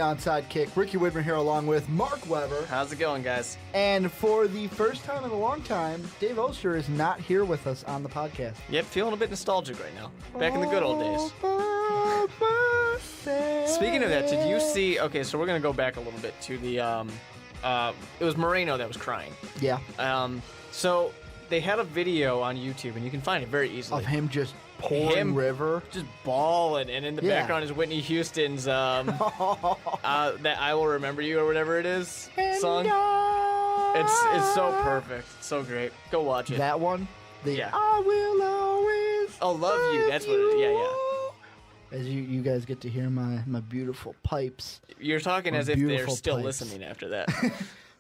Onside Kick. Ricky Widmer here along with Mark Weber. How's it going, guys? And for the first time in a long time, Dave Oster is not here with us on the podcast. Yep, feeling a bit nostalgic right now. Back in the good old days. Speaking of that, did you see... Okay, so we're going to go back a little bit to the... it was Moreno that was crying. Yeah. So they had a video on YouTube, and you can find it very easily. Of him just pouring river. Just bawling, and in the background is Whitney Houston's that I Will Remember You or whatever it is song. It's so perfect. So great. Go watch it. That one? Yeah. I will always love you. That's what it is. Yeah. As you guys get to hear my beautiful pipes. You're talking as if they're still listening after that.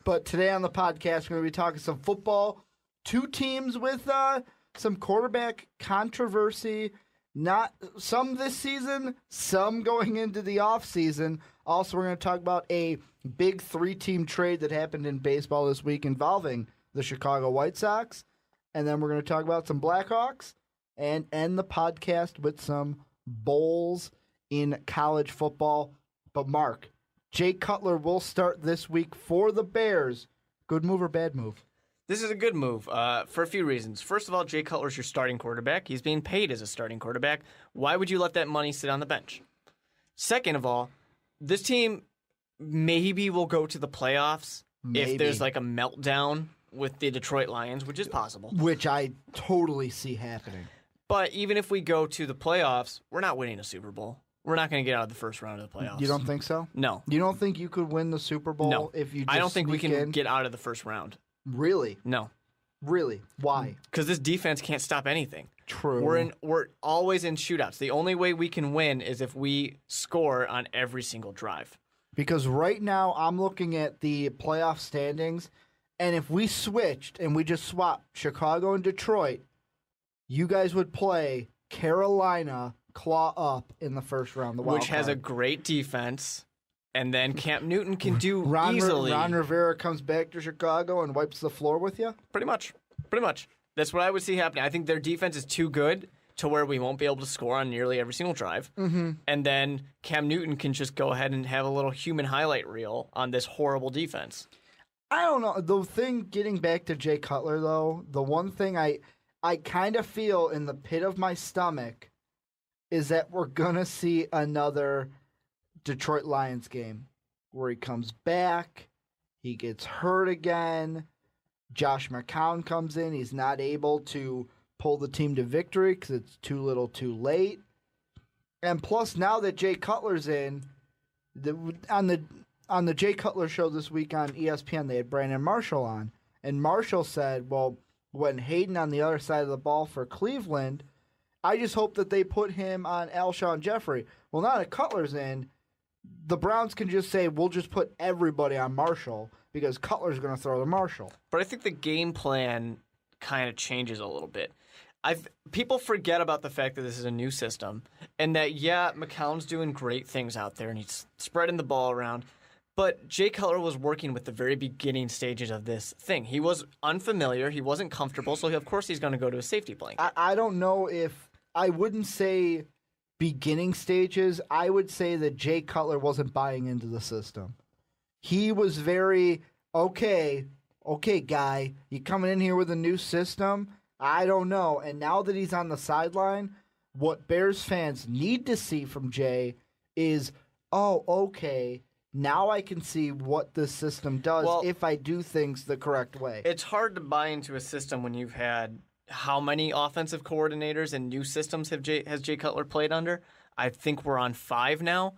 But today on the podcast, we're going to be talking some football. Two teams with some quarterback controversy. Not some this season, some going into the offseason. Also, we're going to talk about a big three-team trade that happened in baseball this week involving the Chicago White Sox. And then we're going to talk about some Blackhawks and end the podcast with some bowls in college football. But Mark, Jay Cutler will start this week for the Bears. Good move or bad move? This is a good move for a few reasons. First of all, Jay Cutler's your starting quarterback. He's being paid as a starting quarterback. Why would you let that money sit on the bench? Second of all, this team maybe will go to the playoffs if there's like a meltdown with the Detroit Lions, which is possible. Which I totally see happening. But even if we go to the playoffs, we're not winning a Super Bowl. We're not going to get out of the first round of the playoffs. You don't think so? No. You don't think you could win the Super Bowl if you just I don't think we can get get out of the first round. Really? No. Really? Why? Because this defense can't stop anything. True. We're always in shootouts. The only way we can win is if we score on every single drive. Because right now I'm looking at the playoff standings, and if we switched and we just swapped Chicago and Detroit, you guys would play Carolina claw up in the first round. The wild which has card. a great defense, and then Cam Newton can do easily. easily. Ron Rivera comes back to Chicago and wipes the floor with you? Pretty much. That's what I would see happening. I think their defense is too good to where we won't be able to score on nearly every single drive. Mm-hmm. And then Cam Newton can just go ahead and have a little human highlight reel on this horrible defense. I don't know. The thing, getting back to Jay Cutler, though, the one thing I kind of feel in the pit of my stomach is that we're going to see another Detroit Lions game where he comes back, he gets hurt again, Josh McCown comes in, he's not able to pull the team to victory because it's too little too late. And plus, now that Jay Cutler's in, on the Jay Cutler show this week on ESPN, they had Brandon Marshall on, and Marshall said, well, when Hayden on the other side of the ball for Cleveland, I just hope that they put him on Alshon Jeffrey. Well, now that Cutler's in, the Browns can just say, we'll just put everybody on Marshall because Cutler's going to throw to Marshall. But I think the game plan kind of changes a little bit. People forget about the fact that this is a new system and that, McCown's doing great things out there and he's spreading the ball around. But Jay Cutler was working with the very beginning stages of this thing. He was unfamiliar. He wasn't comfortable. So, of course, he's going to go to a safety blanket. I don't know if – I wouldn't say beginning stages. I would say that Jay Cutler wasn't buying into the system. He was very, okay, guy, you coming in here with a new system? I don't know. And now that he's on the sideline, what Bears fans need to see from Jay is, okay, now I can see what this system does if I do things the correct way. It's hard to buy into a system when you've had how many offensive coordinators and new systems has Jay Cutler played under. I think we're on 5 now.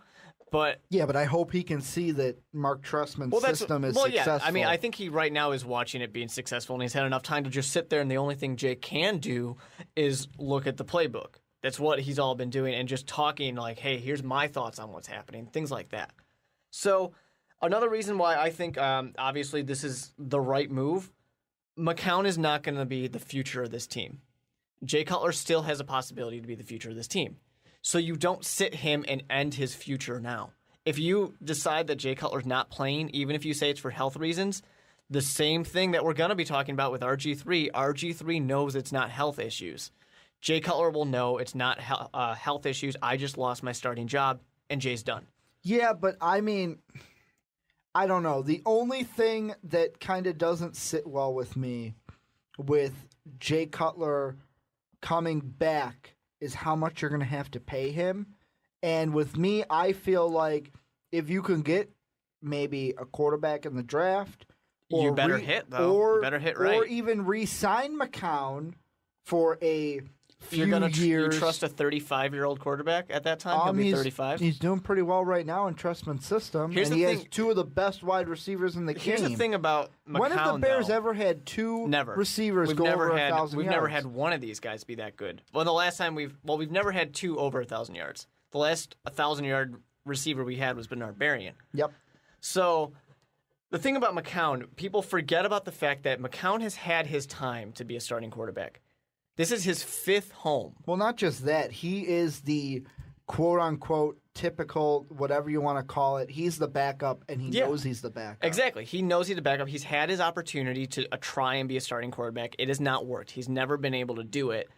But I hope he can see that Mark Trestman's system is successful. Yeah. I mean, I think he right now is watching it being successful, and he's had enough time to just sit there, and the only thing Jay can do is look at the playbook. That's what he's all been doing, and just talking like, hey, here's my thoughts on what's happening, things like that. So another reason why I think, obviously, this is the right move, McCown is not going to be the future of this team. Jay Cutler still has a possibility to be the future of this team. So you don't sit him and end his future now. If you decide that Jay Cutler's not playing, even if you say it's for health reasons, the same thing that we're going to be talking about with RG3, RG3 knows it's not health issues. Jay Cutler will know it's not health issues. I just lost my starting job, and Jay's done. Yeah, but I mean, I don't know. The only thing that kind of doesn't sit well with me with Jay Cutler coming back is how much you're going to have to pay him. And with me, I feel like if you can get maybe a quarterback in the draft, you better hit, though. You better hit right. Or even re-sign McCown for a few years. You trust a 35-year-old quarterback at that time? He'll be 35? He's doing pretty well right now in Trestman's system. He has two of the best wide receivers in the game. Here's the thing about McCown, when have the Bears ever had two receivers go over 1,000 yards? We've never had one of these guys be that good. Well, the last time we've never had two over 1,000 yards. The last 1,000-yard receiver we had was Bernard Berrien. Yep. So the thing about McCown, people forget about the fact that McCown has had his time to be a starting quarterback. This is his fifth home. Well, not just that. He is the quote-unquote typical, whatever you want to call it. He's the backup, and he knows he's the backup. Exactly. He knows he's the backup. He's had his opportunity to try and be a starting quarterback. It has not worked. He's never been able to do it.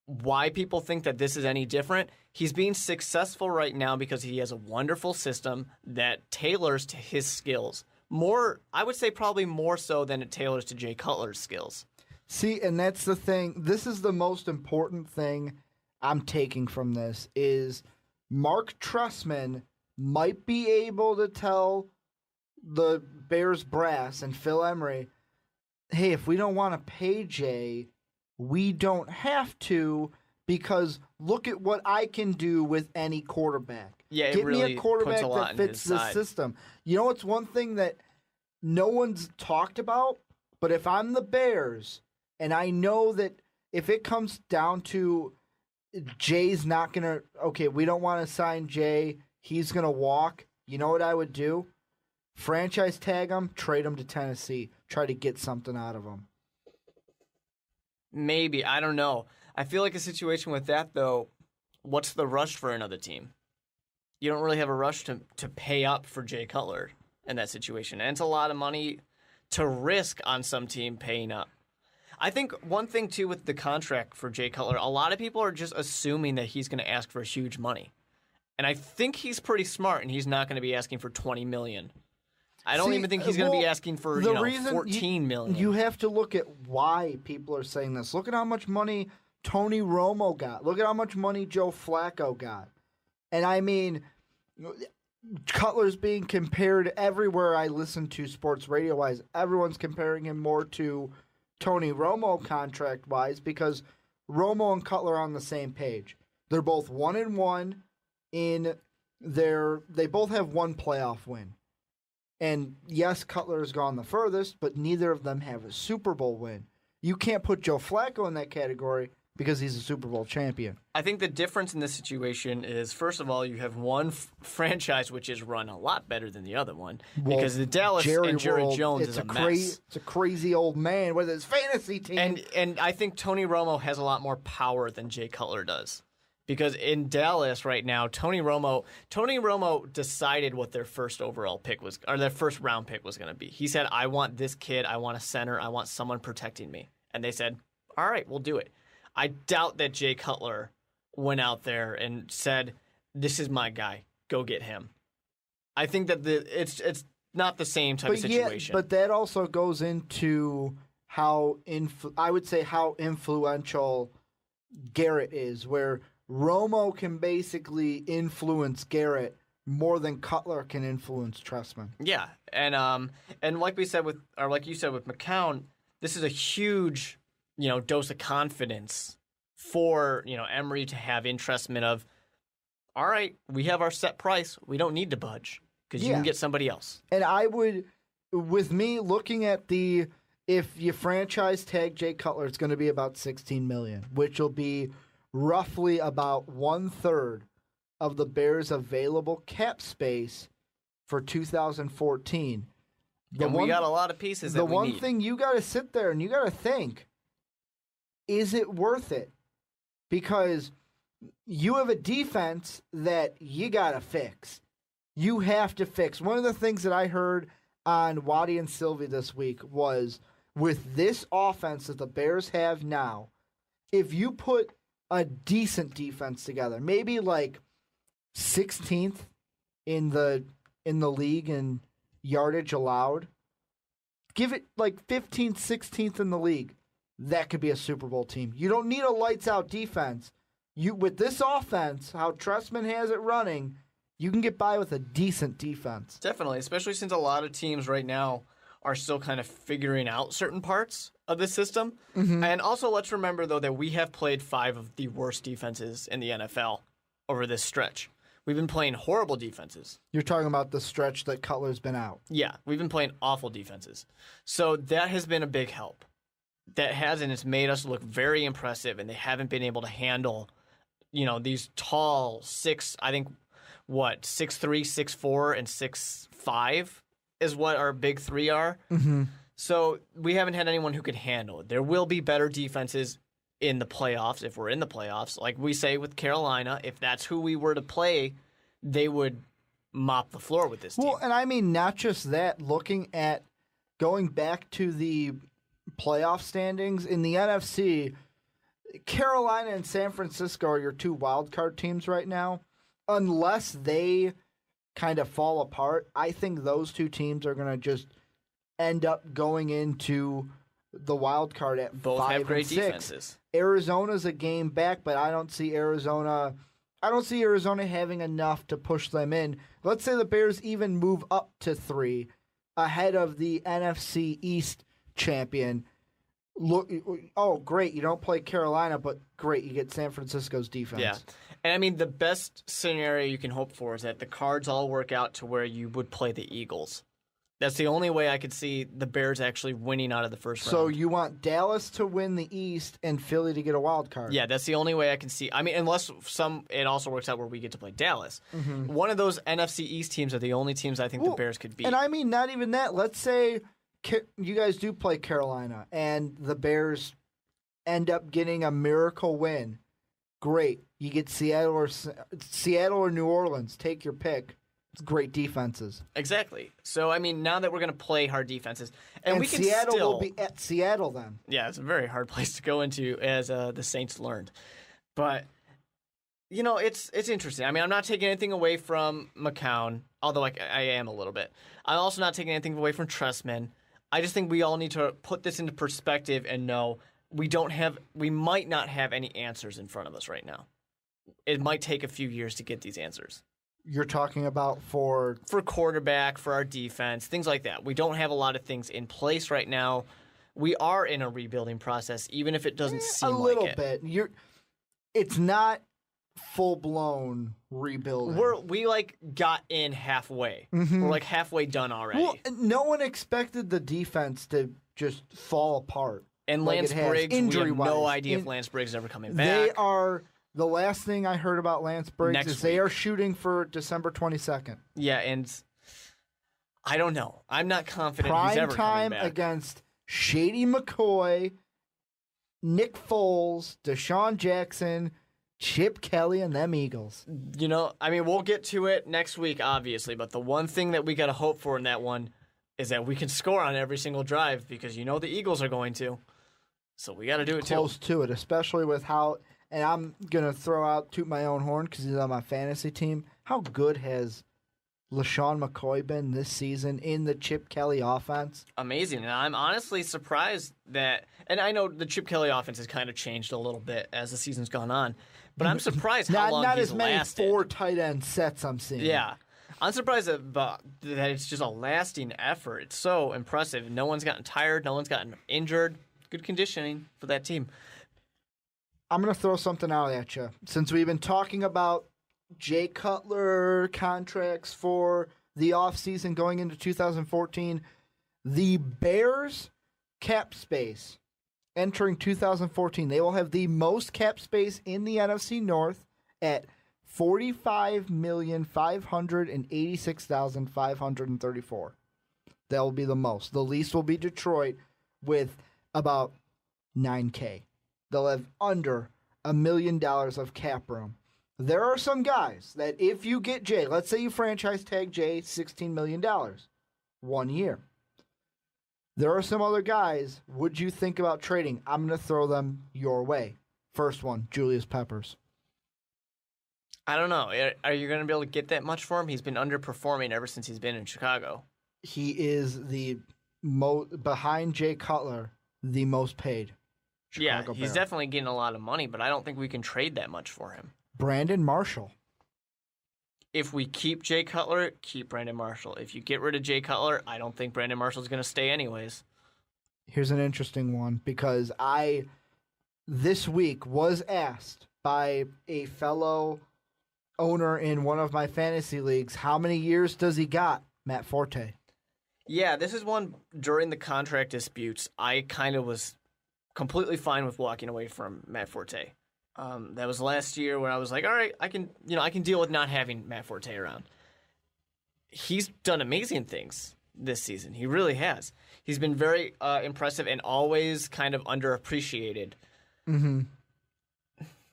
Why people think that this is any different? He's being successful right now because he has a wonderful system that tailors to his skills. More, I would say probably more so than it tailors to Jay Cutler's skills. See, and that's the thing. This is the most important thing I'm taking from this is Mark Trestman might be able to tell the Bears brass and Phil Emery, hey, if we don't want to pay Jay, we don't have to because look at what I can do with any quarterback. Yeah, Get really me a quarterback puts a lot that fits the side. system. You know what's one thing that no one's talked about? But if I'm the Bears, and I know that if it comes down to Jay's not going to, okay, we don't want to sign Jay, he's going to walk, you know what I would do? Franchise tag him, trade him to Tennessee, try to get something out of him. Maybe. I don't know. I feel like a situation with that, though, what's the rush for another team? You don't really have a rush to pay up for Jay Cutler in that situation. And it's a lot of money to risk on some team paying up. I think one thing, too, with the contract for Jay Cutler, a lot of people are just assuming that he's going to ask for huge money. And I think he's pretty smart, and he's not going to be asking for $20 million. I don't even think he's going to be asking for $14 million. You have to look at why people are saying this. Look at how much money Tony Romo got. Look at how much money Joe Flacco got. And I mean, Cutler's being compared everywhere I listen to sports radio-wise. Everyone's comparing him more to Tony Romo contract-wise because Romo and Cutler are on the same page. They're both 1-1 in their. They both have one playoff win. And yes, Cutler has gone the furthest, but neither of them have a Super Bowl win. You can't put Joe Flacco in that category because he's a Super Bowl champion. I think the difference in this situation is, first of all, you have one franchise which is run a lot better than the other one because the Dallas and Jerry Jones is a mess. It's a crazy old man with his fantasy team. And I think Tony Romo has a lot more power than Jay Cutler does. Because in Dallas right now, Tony Romo decided what their first overall pick was, or their first round pick was going to be. He said, I want this kid, I want a center, I want someone protecting me. And they said, all right, we'll do it. I doubt that Jay Cutler went out there and said, this is my guy, go get him. I think that it's not the same type of situation. Yeah, but that also goes into how influential Garrett is, where Romo can basically influence Garrett more than Cutler can influence Trestman. Yeah, and like you said with McCown, this is a huge, dose of confidence for Emery to have in Trestman of, all right, we have our set price, we don't need to budge because you can get somebody else. And I would, with me looking at if you franchise tag Jay Cutler, it's going to be about $16 million, which will be roughly about 1/3 of the Bears' available cap space for 2014. We got a lot of pieces that we need. The one thing you got to sit there and you got to think, is it worth it? Because you have a defense that you got to fix. You have to fix. One of the things that I heard on Waddy and Sylvie this week was, with this offense that the Bears have now, if you put a decent defense together, maybe like 16th in the league in yardage allowed. Give it like 15th, 16th in the league. That could be a Super Bowl team. You don't need a lights out defense. With this offense, how Trestman has it running, you can get by with a decent defense. Definitely, especially since a lot of teams right now are still kind of figuring out certain parts of the system. Mm-hmm. And also, let's remember, though, that we have played 5 of the worst defenses in the NFL over this stretch. We've been playing horrible defenses. You're talking about the stretch that Cutler's been out. Yeah, we've been playing awful defenses. So that has been a big help. That has, and it's made us look very impressive, and they haven't been able to handle, these tall 6'3", 6'4", and 6'5", is what our big 3 are. Mm-hmm. So we haven't had anyone who could handle it. There will be better defenses in the playoffs, if we're in the playoffs. Like we say with Carolina, if that's who we were to play, they would mop the floor with this team. Well, and I mean, not just that, looking at going back to the playoff standings in the NFC, Carolina and San Francisco are your 2 wild card teams right now. Unless they kind of fall apart, I think those 2 teams are going to just end up going into the wild card at both 5 have great and 6. defenses. Arizona's a game back, but I don't see Arizona having enough to push them in. Let's say the Bears even move up to 3 ahead of the NFC East champion. Look, oh great, you don't play Carolina, but great, you get San Francisco's defense. Yeah. And I mean, the best scenario you can hope for is that the cards all work out to where you would play the Eagles. That's the only way I could see the Bears actually winning out of the first round. So you want Dallas to win the East and Philly to get a wild card? Yeah, that's the only way I can see. I mean, unless it also works out where we get to play Dallas. Mm-hmm. One of those NFC East teams are the only teams I think the Bears could beat. And I mean, not even that. Let's say you guys do play Carolina and the Bears end up getting a miracle win. Great. You get Seattle or New Orleans. Take your pick. It's great defenses. Exactly. So, I mean, now that we're going to play hard defenses, and we can Seattle still will be at Seattle then. Yeah, it's a very hard place to go into, as the Saints learned. But, it's interesting. I mean, I'm not taking anything away from McCown, although I am a little bit. I'm also not taking anything away from Trestman. I just think we all need to put this into perspective and know we might not have any answers in front of us right now. It might take a few years to get these answers. You're talking about for quarterback, for our defense, things like that. We don't have a lot of things in place right now. We are in a rebuilding process, even if it doesn't seem like it. A little bit. It's not full-blown rebuilding. We got in halfway. Mm-hmm. We're halfway done already. Well, no one expected the defense to just fall apart. And Lance Briggs, we have no idea if Lance Briggs is ever coming back. They are. The last thing I heard about Lance Briggs is they are shooting for December 22nd. Yeah, and I don't know. I'm not confident he's ever coming back. Prime time against Shady McCoy, Nick Foles, Deshaun Jackson, Chip Kelly, and them Eagles. I mean, we'll get to it next week, obviously, but the one thing that we got to hope for in that one is that we can score on every single drive because the Eagles are going to. So we got to do it too. Close to it, especially with how... And I'm going to toot my own horn because he's on my fantasy team. How good has LaShawn McCoy been this season in the Chip Kelly offense? Amazing. And I'm honestly surprised that... And I know the Chip Kelly offense has kind of changed a little bit as the season's gone on. But I'm surprised how long he's lasted. Not as many 4 tight end sets I'm seeing. Yeah. I'm surprised that it's just a lasting effort. It's so impressive. No one's gotten tired. No one's gotten injured. Good conditioning for that team. I'm going to throw something out at you. Since we've been talking about Jay Cutler contracts for the offseason going into 2014, the Bears cap space entering 2014, they will have the most cap space in the NFC North at $45,586,534. That will be the most. The least will be Detroit with about $9K. They'll have under $1 million of cap room. There are some guys that if you get Jay, let's say you franchise tag Jay $16 million, 1 year. There are some other guys, would you think about trading? I'm going to throw them your way. First one, Julius Peppers. I don't know. Are you going to be able to get that much for him? He's been underperforming ever since he's been in Chicago. He is behind Jay Cutler, the most paid. Chicago He's Bear. definitely getting a lot of money, but I don't think we can trade that much for him. Brandon Marshall. If we keep Jay Cutler, keep Brandon Marshall. If you get rid of Jay Cutler, I don't think Brandon Marshall's going to stay anyways. Here's an interesting one because I, this week, was asked by a fellow owner in one of my fantasy leagues, how many years does he got, Matt Forte? Yeah, this is one during the contract disputes. I kind of was completely fine with walking away from Matt Forte. That was last year where I was like, all right, I can deal with not having Matt Forte around. He's done amazing things this season. He really has. He's been very impressive and always kind of underappreciated. Mm-hmm.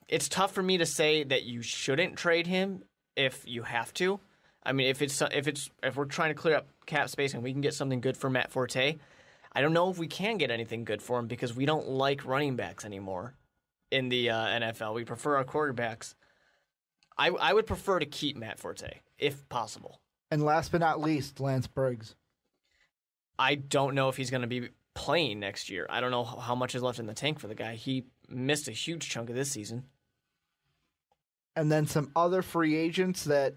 It's tough for me to say that you shouldn't trade him if you have to. I mean, if we're trying to clear up cap space and we can get something good for Matt Forte, I don't know if we can get anything good for him because we don't like running backs anymore in the NFL. We prefer our quarterbacks. I would prefer to keep Matt Forte if possible. And last but not least, Lance Briggs. I don't know if he's going to be playing next year. I don't know how much is left in the tank for the guy. He missed a huge chunk of this season. And then some other free agents that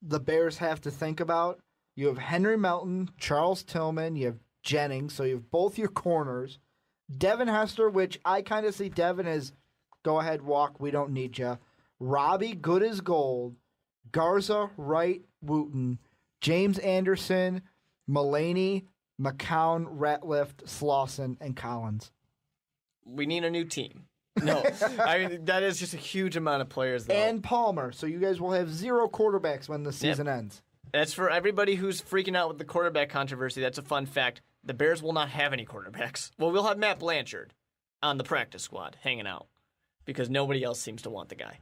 the Bears have to think about. You have Henry Melton, Charles Tillman, you have Jennings, so you have both your corners. Devin Hester, which I kind of see Devin as, go ahead, walk, we don't need you. Robbie, good as gold. Garza, Wright, Wooten. James Anderson, Mulaney, McCown, Ratliff, Slauson, and Collins. We need a new team. No, I mean, that is just a huge amount of players, though. And Palmer, so you guys will have 0 quarterbacks when the season ends. That's for everybody who's freaking out with the quarterback controversy. That's a fun fact. The Bears will not have any quarterbacks. Well, we'll have Matt Blanchard on the practice squad hanging out because nobody else seems to want the guy.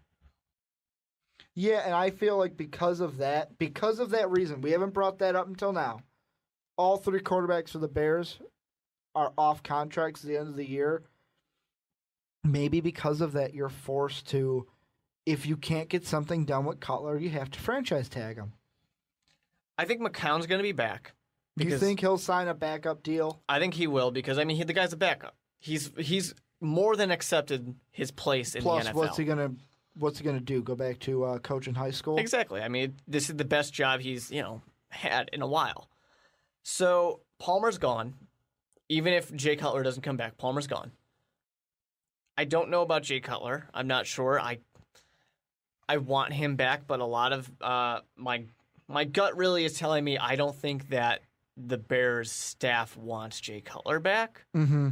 Yeah, and I feel like because of that reason, we haven't brought that up until now. All 3 quarterbacks for the Bears are off contracts at the end of the year. Maybe because of that, you're forced to, if you can't get something done with Cutler, you have to franchise tag him. I think McCown's going to be back. Do you think he'll sign a backup deal? I think he will because, I mean, the guy's a backup. He's more than accepted his place in the NFL. Plus, what's he gonna do? Go back to coach in high school? Exactly. I mean, this is the best job he's had in a while. So Palmer's gone. Even if Jay Cutler doesn't come back, Palmer's gone. I don't know about Jay Cutler. I'm not sure. I want him back, but a lot of my gut really is telling me I don't think that the Bears staff wants Jay Cutler back. Mm-hmm.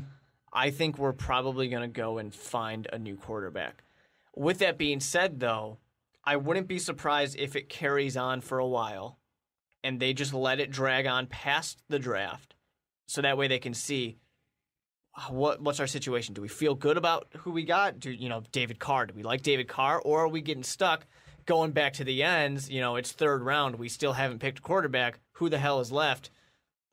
I think we're probably going to go and find a new quarterback. With that being said, though, I wouldn't be surprised if it carries on for a while and they just let it drag on past the draft so that way they can see what's our situation. Do we feel good about who we got? David Carr. Do we like David Carr? Or are we getting stuck going back to the ends? It's third round. We still haven't picked a quarterback. Who the hell is left?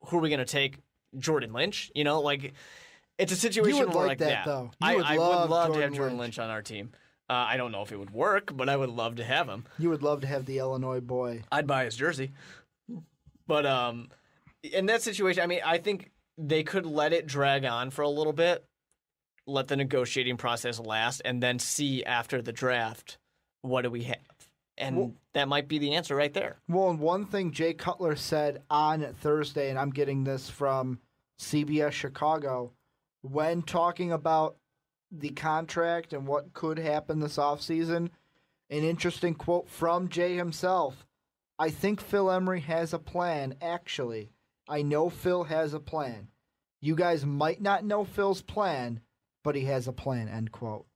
Who are we going to take? Jordan Lynch? It's a situation where like that. Though. I would love to have Jordan Lynch on our team. I don't know if it would work, but I would love to have him. You would love to have the Illinois boy. I'd buy his jersey. But in that situation, I mean, I think they could let it drag on for a little bit, let the negotiating process last, and then see after the draft what do we have. And that might be the answer right there. Well, and one thing Jay Cutler said on Thursday, and I'm getting this from CBS Chicago, when talking about the contract and what could happen this offseason, an interesting quote from Jay himself. I think Phil Emery has a plan, actually. I know Phil has a plan. You guys might not know Phil's plan, but he has a plan, end quote.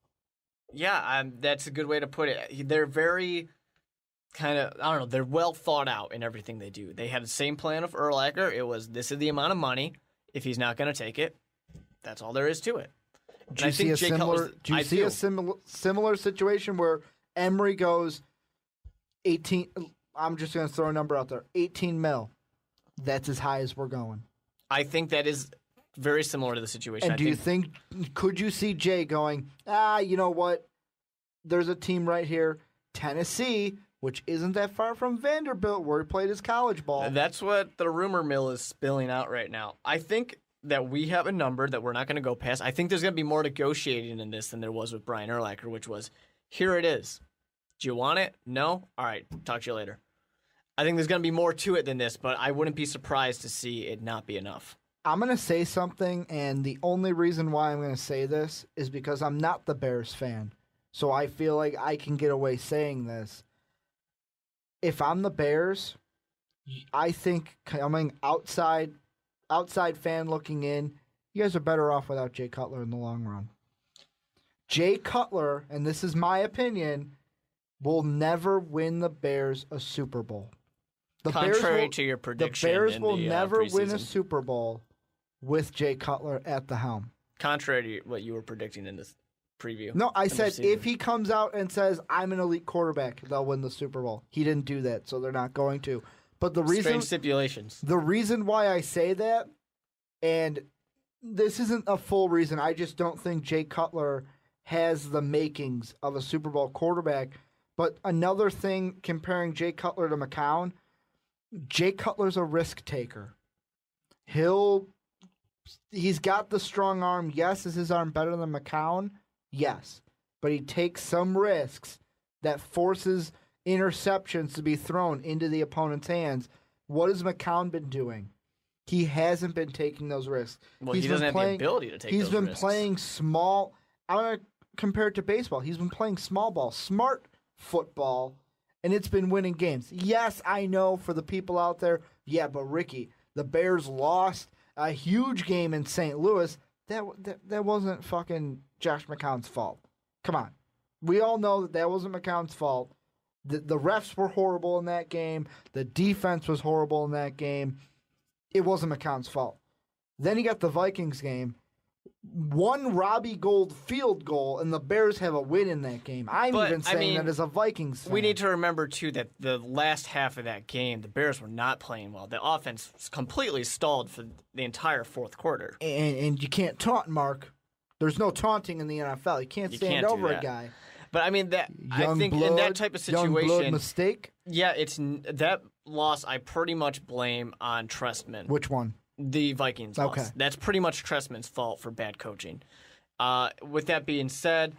Yeah, that's a good way to put it. They're very they're well thought out in everything they do. They had the same plan of Urlacher. It was, this is the amount of money. If he's not going to take it, that's all there is to it. Do you see a similar situation where Emery goes 18, I'm just going to throw a number out there, 18 mil. That's as high as we're going. I think that is very similar to the situation. And could you see Jay going, you know what? There's a team right here. Tennessee, which isn't that far from Vanderbilt, where he played his college ball. That's what the rumor mill is spilling out right now. I think that we have a number that we're not going to go past. I think there's going to be more negotiating in this than there was with Brian Urlacher, which was, here it is. Do you want it? No? All right, talk to you later. I think there's going to be more to it than this, but I wouldn't be surprised to see it not be enough. I'm going to say something, and the only reason why I'm going to say this is because I'm not the Bears fan. So I feel like I can get away saying this. If I'm the Bears, I think coming outside fan looking in, you guys are better off without Jay Cutler in the long run. Jay Cutler, and this is my opinion, will never win the Bears a Super Bowl. Contrary to your prediction, the Bears will never win a preseason. Super Bowl with Jay Cutler at the helm. Contrary to what you were predicting in this preview. No, I said if he comes out and says, I'm an elite quarterback, they'll win the Super Bowl. He didn't do that, so they're not going to. But the reason, strange stipulations. The reason why I say that, and this isn't a full reason, I just don't think Jay Cutler has the makings of a Super Bowl quarterback. But another thing comparing Jay Cutler to McCown, Jay Cutler's a risk taker. He's got the strong arm. Yes, is his arm better than McCown? Yes. But he takes some risks that forces interceptions to be thrown into the opponent's hands. What has McCown been doing? He hasn't been taking those risks. Well, he doesn't have the ability to take those risks. He's been playing small. I'm going to compare it to baseball. He's been playing small ball, smart football, and it's been winning games. Yes, I know for the people out there, yeah, but Ricky, the Bears lost a huge game in St. Louis. That wasn't fucking Josh McCown's fault. Come on. We all know that wasn't McCown's fault. The refs were horrible in that game. The defense was horrible in that game. It wasn't McCown's fault. Then you got the Vikings game. One Robbie Gould field goal, and the Bears have a win in that game. I'm even saying that as a Vikings fan. We need to remember, too, that the last half of that game, the Bears were not playing well. The offense was completely stalled for the entire fourth quarter. And you can't taunt, Mark. There's no taunting in the NFL. You can't stand over a guy. But, I mean, I think in that type of situation... Young blood mistake? Yeah, that loss I pretty much blame on Trestman. Which one? The Vikings loss. That's pretty much Trestman's fault for bad coaching. With that being said,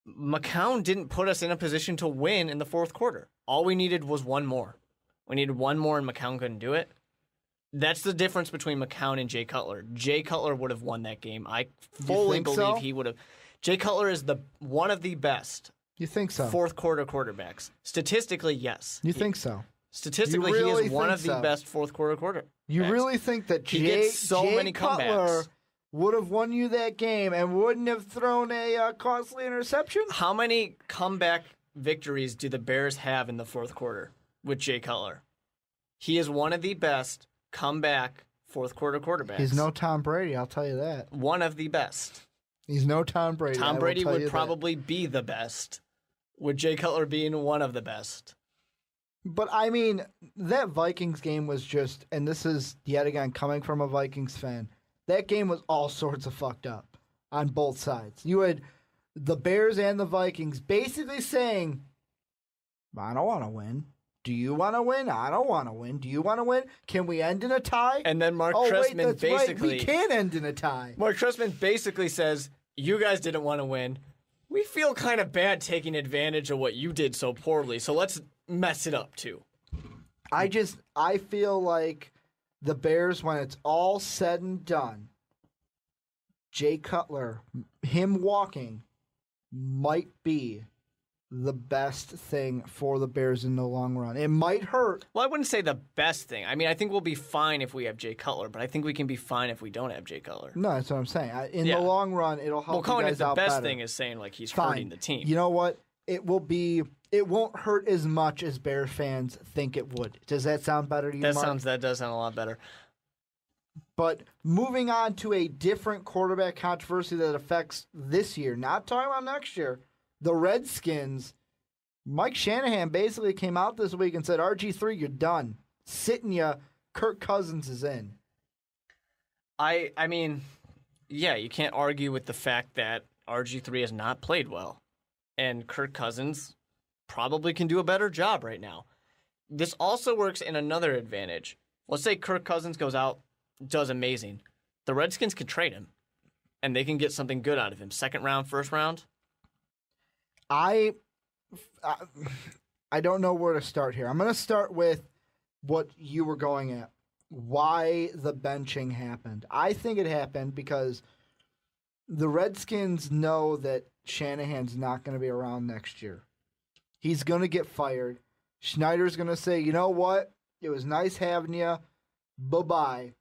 McCown didn't put us in a position to win in the fourth quarter. All we needed was one more. We needed one more, and McCown couldn't do it. That's the difference between McCown and Jay Cutler. Jay Cutler would have won that game. I fully believe he would have. Jay Cutler is one of the best. You think so? Fourth quarter quarterbacks. Statistically, yes. You think so? Statistically, he is one of the best fourth quarter quarterbacks. You really think that Jay Cutler would have won you that game and wouldn't have thrown a costly interception? How many comeback victories do the Bears have in the fourth quarter with Jay Cutler? He is one of the best comeback fourth quarter quarterbacks. He's no Tom Brady, I'll tell you that. One of the best. He's no Tom Brady. Tom Brady would probably be the best, with Jay Cutler being one of the best. But, I mean, that Vikings game was just, and this is, yet again, coming from a Vikings fan, that game was all sorts of fucked up on both sides. You had the Bears and the Vikings basically saying, I don't want to win. Do you want to win? I don't want to win. Do you want to win? Can we end in a tie? And then Mark Trestman basically... Right. We can end in a tie. Mark Trestman basically says, you guys didn't want to win. We feel kind of bad taking advantage of what you did so poorly, so let's mess it up too. I feel like the Bears, when it's all said and done, Jay Cutler, him walking, might be the best thing for the Bears in the long run. It might hurt. Well, I wouldn't say the best thing. I mean, I think we'll be fine if we have Jay Cutler, but I think we can be fine if we don't have Jay Cutler. No, that's what I'm saying. In the long run, it'll help you guys out better. Calling it the best thing is saying like he's hurting the team. You know what? It won't hurt as much as Bears fans think it would. Does that sound better to you, Mark? That does sound a lot better. But moving on to a different quarterback controversy that affects this year, not talking about next year, the Redskins. Mike Shanahan basically came out this week and said, RG3, you're done. Sitting ya, Kirk Cousins is in. I mean, yeah, you can't argue with the fact that RG3 has not played well. And Kirk Cousins probably can do a better job right now. This also works in another advantage. Let's say Kirk Cousins goes out, does amazing. The Redskins can trade him, and they can get something good out of him. Second round, first round? I don't know where to start here. I'm going to start with what you were going at. Why the benching happened. I think it happened because the Redskins know that Shanahan's not going to be around next year. He's going to get fired. Schneider's going to say, you know what? It was nice having you. Bye-bye.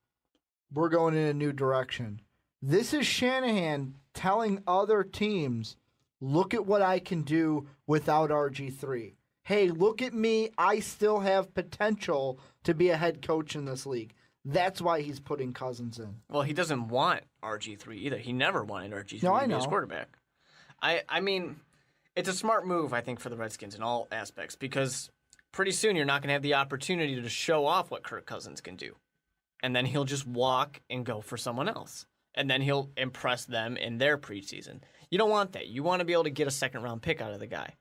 We're going in a new direction. This is Shanahan telling other teams, look at what I can do without RG3. Hey, look at me. I still have potential to be a head coach in this league. That's why he's putting Cousins in. Well, he doesn't want RG3 either. He never wanted RG3 to be his quarterback. I mean, it's a smart move, I think, for the Redskins in all aspects because pretty soon you're not going to have the opportunity to show off what Kirk Cousins can do. And then he'll just walk and go for someone else. And then he'll impress them in their preseason. You don't want that. You want to be able to get a second-round pick out of the guy.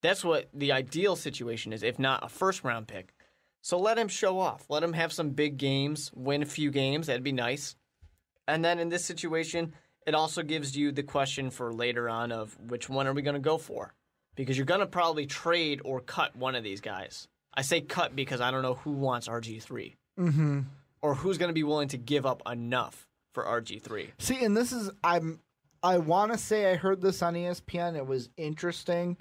That's what the ideal situation is, if not a first-round pick. So let him show off. Let him have some big games, win a few games. That'd be nice. And then in this situation, it also gives you the question for later on of which one are we going to go for? Because you're going to probably trade or cut one of these guys. I say cut because I don't know who wants RG3. Mm-hmm. Or who's going to be willing to give up enough for RG3. See, and this is, I want to say I heard this on ESPN. It was interesting.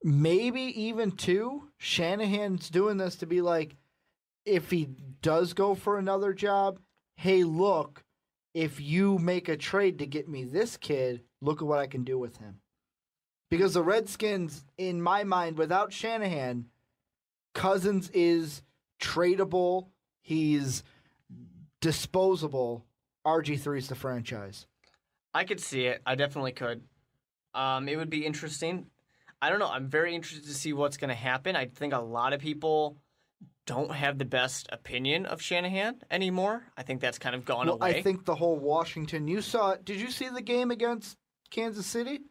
Maybe even two. Shanahan's doing this to be like, if he does go for another job, hey, look, if you make a trade to get me this kid, look at what I can do with him. Because the Redskins, in my mind, without Shanahan, Cousins is tradable. He's disposable. RG3 is the franchise. I could see it. I definitely could. It would be interesting. I don't know. I'm very interested to see what's going to happen. I think a lot of people don't have the best opinion of Shanahan anymore. I think that's kind of gone away. I think the whole Washington, you saw it. Did you see the game against Kansas City?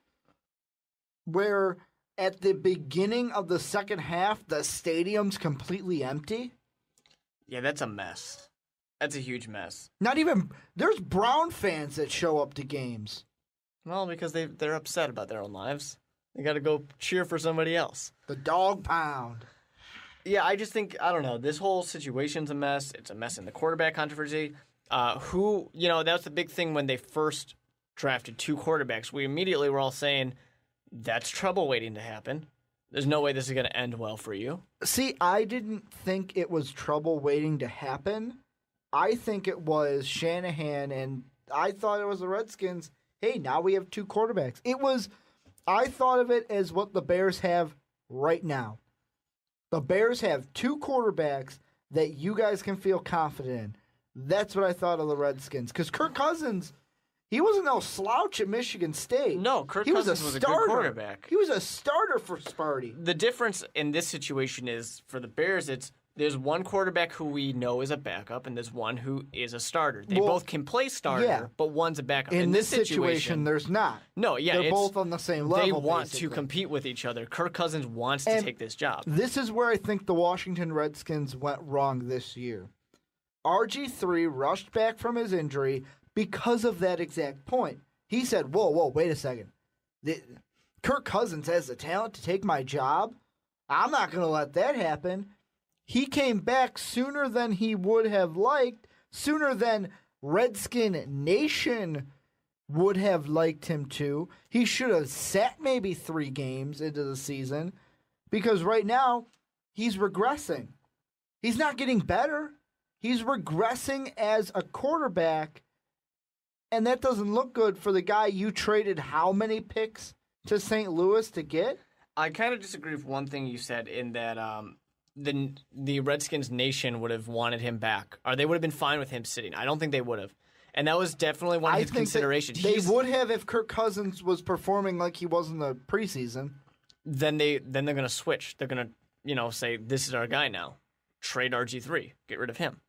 Where at the beginning of the second half, the stadium's completely empty? Yeah, that's a mess. That's a huge mess. Not even, there's Brown fans that show up to games. Well, because they're upset about their own lives. They got to go cheer for somebody else. The dog pound. Yeah, I just think, I don't know, this whole situation's a mess. It's a mess in the quarterback controversy. That was the big thing when they first drafted two quarterbacks. We immediately were all saying, that's trouble waiting to happen. There's no way this is going to end well for you. See, I didn't think it was trouble waiting to happen. I think it was Shanahan, and I thought it was the Redskins. Hey, now we have two quarterbacks. I thought of it as what the Bears have right now. The Bears have two quarterbacks that you guys can feel confident in. That's what I thought of the Redskins. Because Kirk Cousins, he wasn't no slouch at Michigan State. No, Kirk Cousins was a good quarterback. He was a starter for Sparty. The difference in this situation is, for the Bears, there's one quarterback who we know is a backup, and there's one who is a starter. They both can play starter, but one's a backup. In this situation, there's not. No, yeah. They're both on the same level, They want basically to compete with each other. Kirk Cousins wants to take this job. This is where I think the Washington Redskins went wrong this year. RG3 rushed back from his injury because of that exact point. He said, whoa, wait a second. Kirk Cousins has the talent to take my job? I'm not going to let that happen. He came back sooner than he would have liked, sooner than Redskin Nation would have liked him to. He should have sat maybe 3 games into the season because right now he's regressing. He's not getting better. He's regressing as a quarterback, and that doesn't look good for the guy you traded how many picks to St. Louis to get? I kind of disagree with one thing you said in that the Redskins Nation would have wanted him back, or they would have been fine with him sitting. I don't think they would have. And that was definitely one of his considerations. They would have if Kirk Cousins was performing like he was in the preseason. Then they're going to switch. They're going to, say, this is our guy now. Trade RG3. Get rid of him.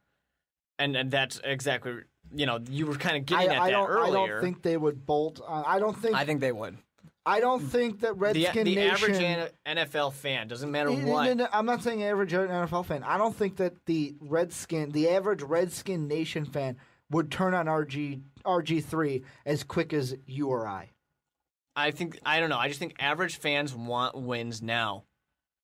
And that's exactly, you were kind of getting at that earlier. I don't think they would bolt. I think they would. I don't think that Redskin the Nation... average NFL fan, doesn't matter what. No, I'm not saying average NFL fan. I don't think that the average Redskin Nation fan would turn on RG3 as quick as you or I. I don't know. I just think average fans want wins now,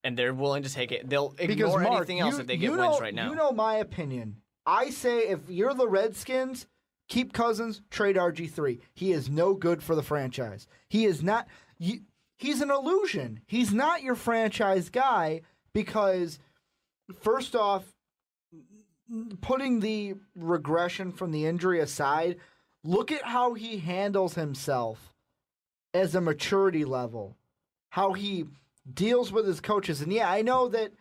and they're willing to take it. They'll ignore anything else if they get wins right now. You know my opinion. I say if you're the Redskins, keep Cousins, trade RG3. He is no good for the franchise. He is not. He's an illusion. He's not your franchise guy because, first off, putting the regression from the injury aside, look at how he handles himself as a maturity level, how he deals with his coaches. And yeah, I know that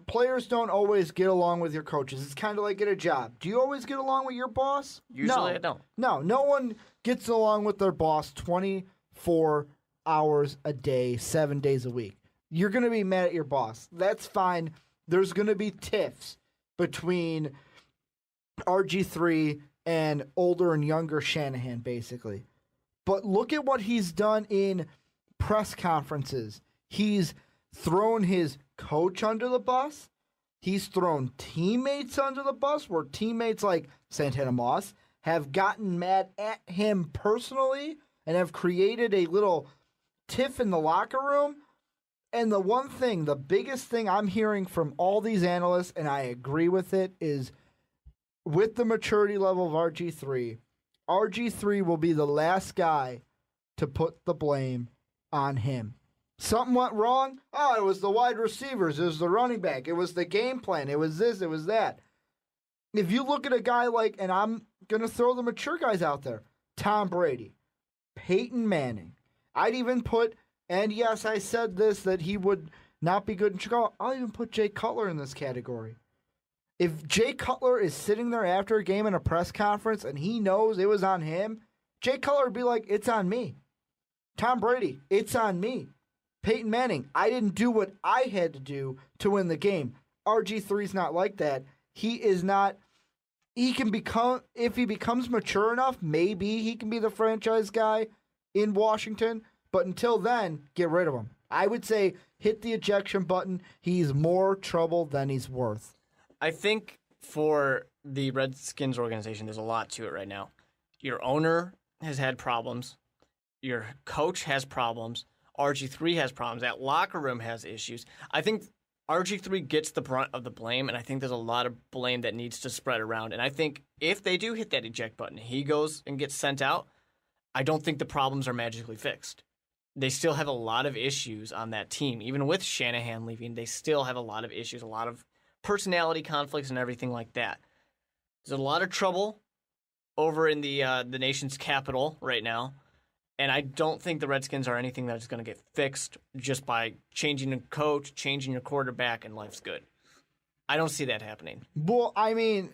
players don't always get along with your coaches. It's kind of like at a job. Do you always get along with your boss? Usually I don't. No one gets along with their boss 24 hours a day, 7 days a week. You're going to be mad at your boss. That's fine. There's going to be tiffs between RG3 and older and younger Shanahan, basically. But look at what he's done in press conferences. He's thrown his coach under the bus. He's thrown teammates under the bus, where teammates like Santana Moss have gotten mad at him personally and have created a little tiff in the locker room. And the biggest thing I'm hearing from all these analysts, and I agree with it, is with the maturity level of RG3, RG3 will be the last guy to put the blame on him. Something went wrong? Oh, it was the wide receivers. It was the running back. It was the game plan. It was this. It was that. If you look at a guy like, and I'm going to throw the mature guys out there, Tom Brady, Peyton Manning. I'd even put, and yes, I said this, that he would not be good in Chicago. I'll even put Jay Cutler in this category. If Jay Cutler is sitting there after a game in a press conference and he knows it was on him, Jay Cutler would be like, it's on me. Tom Brady, it's on me. Peyton Manning, I didn't do what I had to do to win the game. RG3's not like that. He is not. He can become, if he becomes mature enough, maybe he can be the franchise guy in Washington. But until then, get rid of him. I would say hit the ejection button. He's more trouble than he's worth. I think for the Redskins organization, there's a lot to it right now. Your owner has had problems. Your coach has problems. RG3 has problems. That locker room has issues. I think RG3 gets the brunt of the blame, and I think there's a lot of blame that needs to spread around. And I think if they do hit that eject button, he goes and gets sent out, I don't think the problems are magically fixed. They still have a lot of issues on that team. Even with Shanahan leaving, they still have a lot of issues, a lot of personality conflicts and everything like that. There's a lot of trouble over in the nation's capital right now. And I don't think the Redskins are anything that's going to get fixed just by changing a coach, changing your quarterback, and life's good. I don't see that happening. Well, I mean,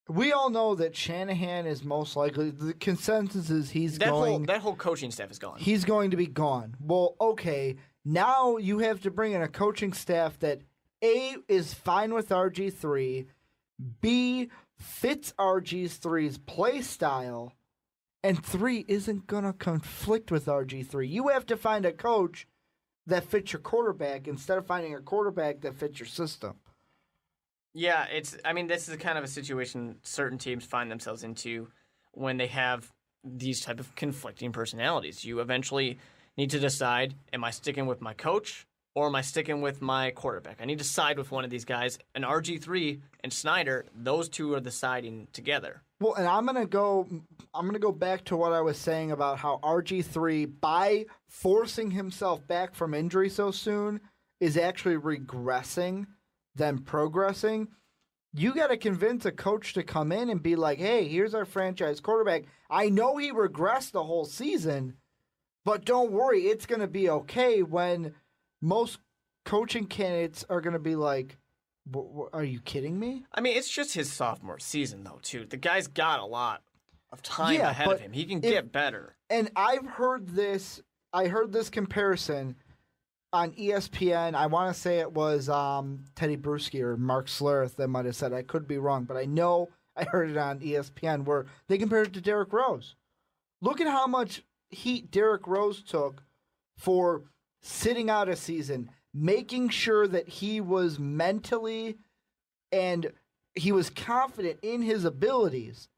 we all know that Shanahan is most likely, the consensus is that whole coaching staff is gone. He's going to be gone. Well, okay, now you have to bring in a coaching staff that A, is fine with RG3, B, fits RG3's play style, and 3 isn't going to conflict with RG3. You have to find a coach that fits your quarterback instead of finding a quarterback that fits your system. Yeah, this is kind of a situation certain teams find themselves into when they have these type of conflicting personalities. You eventually need to decide, am I sticking with my coach or am I sticking with my quarterback? I need to side with one of these guys. And RG3 and Snyder, those two are deciding together. Well, and I'm gonna go back to what I was saying about how RG3, by forcing himself back from injury so soon, is actually regressing than progressing. You got to convince a coach to come in and be like, hey, here's our franchise quarterback. I know he regressed the whole season, but don't worry, it's going to be okay, when most coaching candidates are going to be like, are you kidding me? I mean, it's just his sophomore season, though, too. The guy's got a lot of time ahead of him. He can get better. And I heard this comparison on ESPN. I want to say it was Teddy Bruschi or Mark Schlereth that might have said. I could be wrong, but I know I heard it on ESPN where they compared it to Derrick Rose. Look at how much heat Derrick Rose took for sitting out a season, making sure that he was mentally and he was confident in his abilities.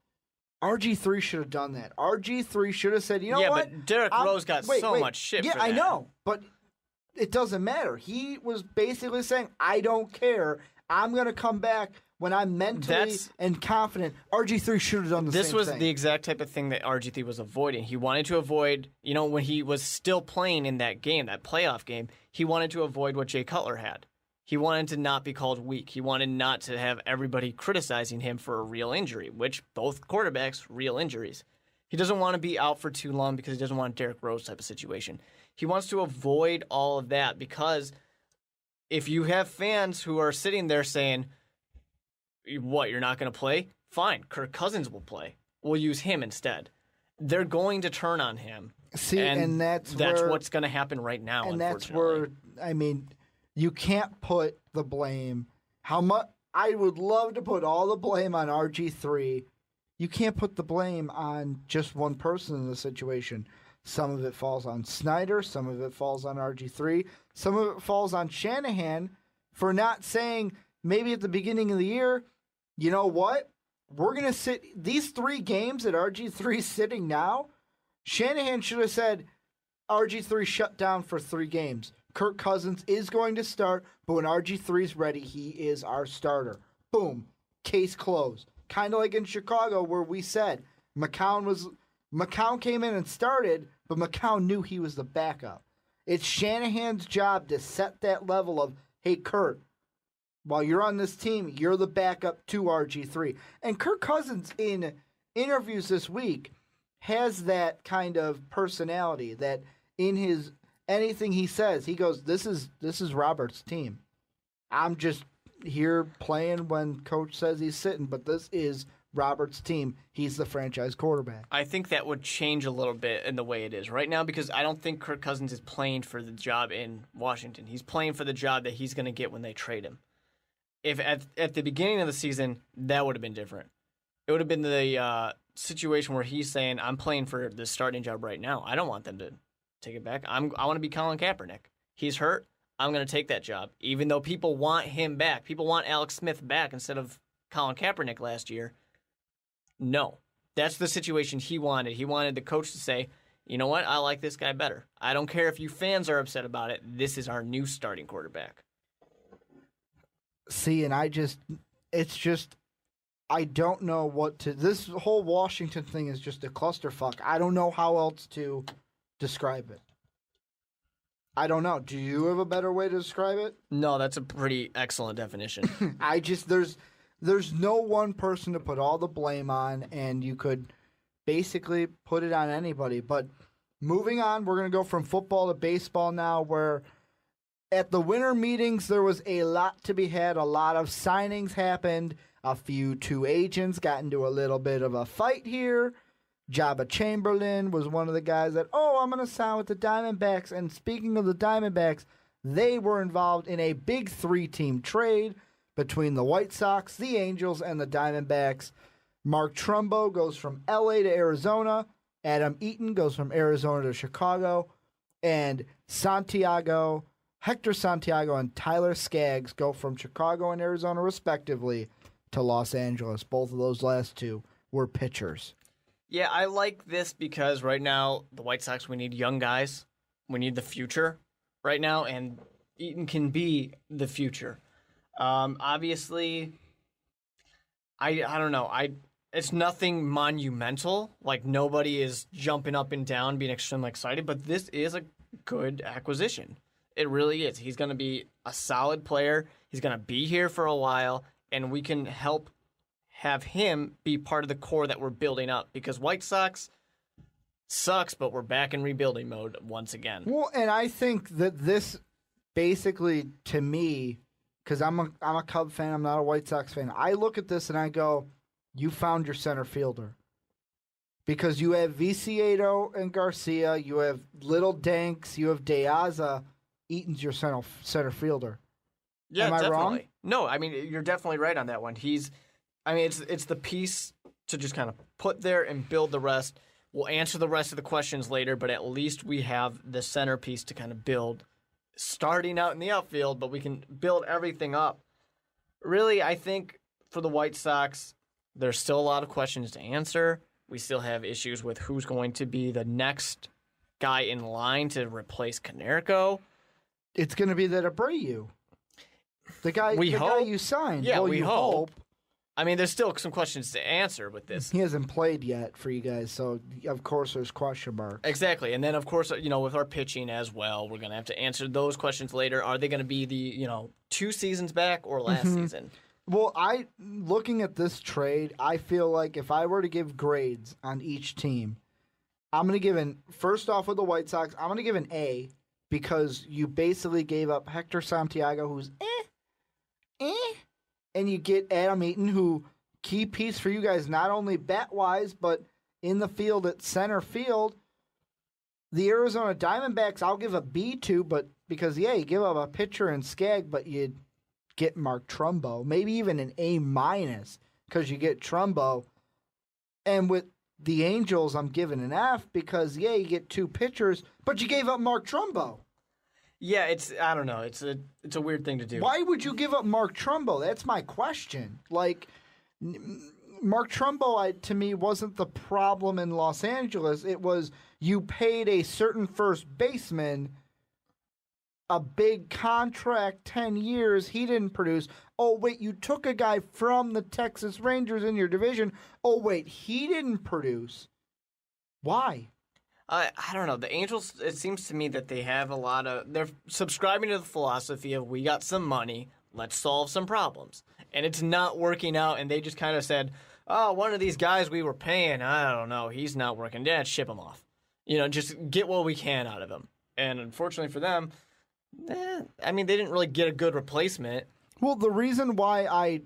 RG3 should have done that. RG3 should have said, you know what? Yeah, but Derrick Rose got so much shit for that. I know, but it doesn't matter. He was basically saying, I don't care. I'm going to come back when I'm mentally and confident. RG3 should have done the same thing. This was the exact type of thing that RG3 was avoiding. He wanted to avoid, when he was still playing in that game, that playoff game, he wanted to avoid what Jay Cutler had. He wanted to not be called weak. He wanted not to have everybody criticizing him for a real injury, which both quarterbacks, real injuries. He doesn't want to be out for too long because he doesn't want a Derrick Rose type of situation. He wants to avoid all of that because if you have fans who are sitting there saying, what, you're not going to play? Fine, Kirk Cousins will play. We'll use him instead. They're going to turn on him. See, and that's what's going to happen right now, and that's where, you can't put the blame. I would love to put all the blame on RG3. You can't put the blame on just one person in the situation. Some of it falls on Snyder. Some of it falls on RG3. Some of it falls on Shanahan for not saying maybe at the beginning of the year, you know what? We're going to sit these 3 games that RG3 is sitting now. Shanahan should have said RG3 shut down for 3 games. Kirk Cousins is going to start, but when RG3 is ready, he is our starter. Boom. Case closed. Kind of like in Chicago where we said McCown came in and started, but McCown knew he was the backup. It's Shanahan's job to set that level of, hey, Kirk, while you're on this team, you're the backup to RG3. And Kirk Cousins, in interviews this week, has that kind of personality that in his anything he says, he goes, this is Robert's team. I'm just here playing when coach says he's sitting, but this is Robert's team. He's the franchise quarterback. I think that would change a little bit in the way it is right now because I don't think Kirk Cousins is playing for the job in Washington. He's playing for the job that he's going to get when they trade him. If at the beginning of the season, that would have been different. It would have been the situation where he's saying, I'm playing for the starting job right now. I don't want them to take it back. I want to be Colin Kaepernick. He's hurt. I'm going to take that job. Even though people want him back. People want Alex Smith back instead of Colin Kaepernick last year. No. That's the situation he wanted. He wanted the coach to say, you know what? I like this guy better. I don't care if you fans are upset about it. This is our new starting quarterback. See, and I don't know what to... This whole Washington thing is just a clusterfuck. I don't know how else to describe it. I don't know. Do you have a better way to describe it? No, that's a pretty excellent definition. There's no one person to put all the blame on, and you could basically put it on anybody. But moving on, we're going to go from football to baseball now, where at the winter meetings, there was a lot to be had. A lot of signings happened. A few 2 agents got into a little bit of a fight here. Jabba Chamberlain was one of the guys that, I'm going to sign with the Diamondbacks. And speaking of the Diamondbacks, they were involved in a big 3-team trade between the White Sox, the Angels, and the Diamondbacks. Mark Trumbo goes from L.A. to Arizona. Adam Eaton goes from Arizona to Chicago. And Hector Santiago and Tyler Skaggs go from Chicago and Arizona, respectively, to Los Angeles. Both of those last 2 were pitchers. Yeah, I like this because right now, the White Sox, we need young guys. We need the future right now, and Eaton can be the future. Obviously, I don't know. It's nothing monumental. Like, nobody is jumping up and down, being extremely excited, but this is a good acquisition. It really is. He's going to be a solid player. He's going to be here for a while, and we can help have him be part of the core that we're building up because White Sox sucks, but we're back in rebuilding mode once again. Well, and I think that this basically, to me, because I'm a Cub fan, I'm not a White Sox fan, I look at this and I go, you found your center fielder. Because you have Viciedo and Garcia, you have Little Danks, you have De Aza, Eaton's your center fielder. Yeah, Am I definitely. wrong? No, I mean, you're definitely right on that one. It's the piece to just kind of put there and build the rest. We'll answer the rest of the questions later, but at least we have the centerpiece to kind of build, starting out in the outfield, but we can build everything up. Really, I think for the White Sox, there's still a lot of questions to answer. We still have issues with who's going to be the next guy in line to replace Konerko. It's going to be that Abreu. The guy you signed. Yeah, well, we you hope. I mean, there's still some questions to answer with this. He hasn't played yet for you guys, so of course there's question marks. Exactly. And then, of course, with our pitching as well, we're going to have to answer those questions later. Are they going to be the, 2 seasons back or last season? Well, looking at this trade, I feel like if I were to give grades on each team, I'm going to give first off with the White Sox, I'm going to give an A because you basically gave up Hector Santiago, who's and you get Adam Eaton, who key piece for you guys, not only bat-wise, but in the field at center field. The Arizona Diamondbacks, I'll give a B to, but because, you give up a pitcher and Skag, but you get Mark Trumbo. Maybe even an A- because you get Trumbo. And with the Angels, I'm giving an F because, you get 2 pitchers, but you gave up Mark Trumbo. Yeah, I don't know. It's a weird thing to do. Why would you give up Mark Trumbo? That's my question. Like, Mark Trumbo, to me, wasn't the problem in Los Angeles. It was you paid a certain first baseman a big contract, 10 years. He didn't produce. Oh, wait, you took a guy from the Texas Rangers in your division. Oh, wait, he didn't produce. Why? I don't know. The Angels, it seems to me that they have they're subscribing to the philosophy of we got some money, let's solve some problems. And it's not working out, and they just kind of said, oh, one of these guys we were paying, I don't know, he's not working. Yeah, ship him off. Just get what we can out of him. And unfortunately for them, they didn't really get a good replacement. Well, the reason why I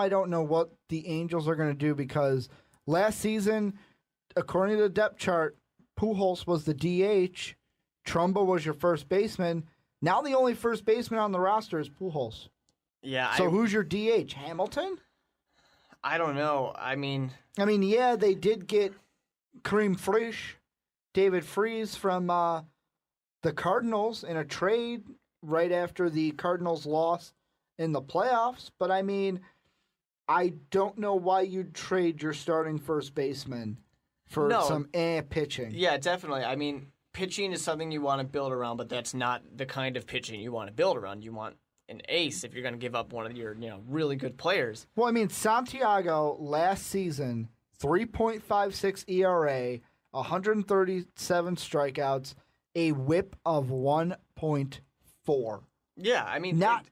don't know what the Angels are going to do because last season, according to the depth chart, Pujols was the DH. Trumbo was your first baseman. Now the only first baseman on the roster is Pujols. Yeah. So who's your DH? Hamilton? I don't know. They did get Kareem Frisch, David Freese from the Cardinals in a trade right after the Cardinals lost in the playoffs. But I don't know why you'd trade your starting first baseman for some pitching. Yeah, definitely. Pitching is something you want to build around, but that's not the kind of pitching you want to build around. You want an ace if you're going to give up one of your really good players. Well, Santiago last season, 3.56 ERA, 137 strikeouts, a whip of 1.4. Yeah,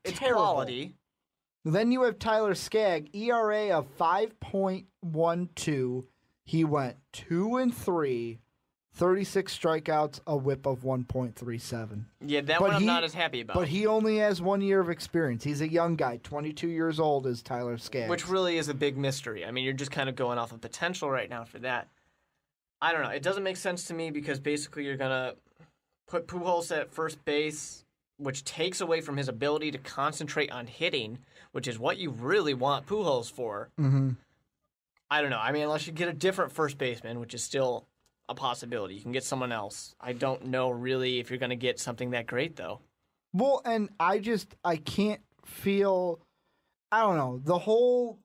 it's terrible. Quality. Then you have Tyler Skagg, ERA of 5.12. He went 2-3, 36 strikeouts, a whip of 1.37. Yeah, one I'm not as happy about. But he only has 1 year of experience. He's a young guy, 22 years old is Tyler Skaggs. Which really is a big mystery. You're just kind of going off of potential right now for that. I don't know. It doesn't make sense to me because basically you're going to put Pujols at first base, which takes away from his ability to concentrate on hitting, which is what you really want Pujols for. Mm-hmm. I don't know. Unless you get a different first baseman, which is still a possibility. You can get someone else. I don't know really if you're going to get something that great, though. Well, and I can't feel, I don't know, the whole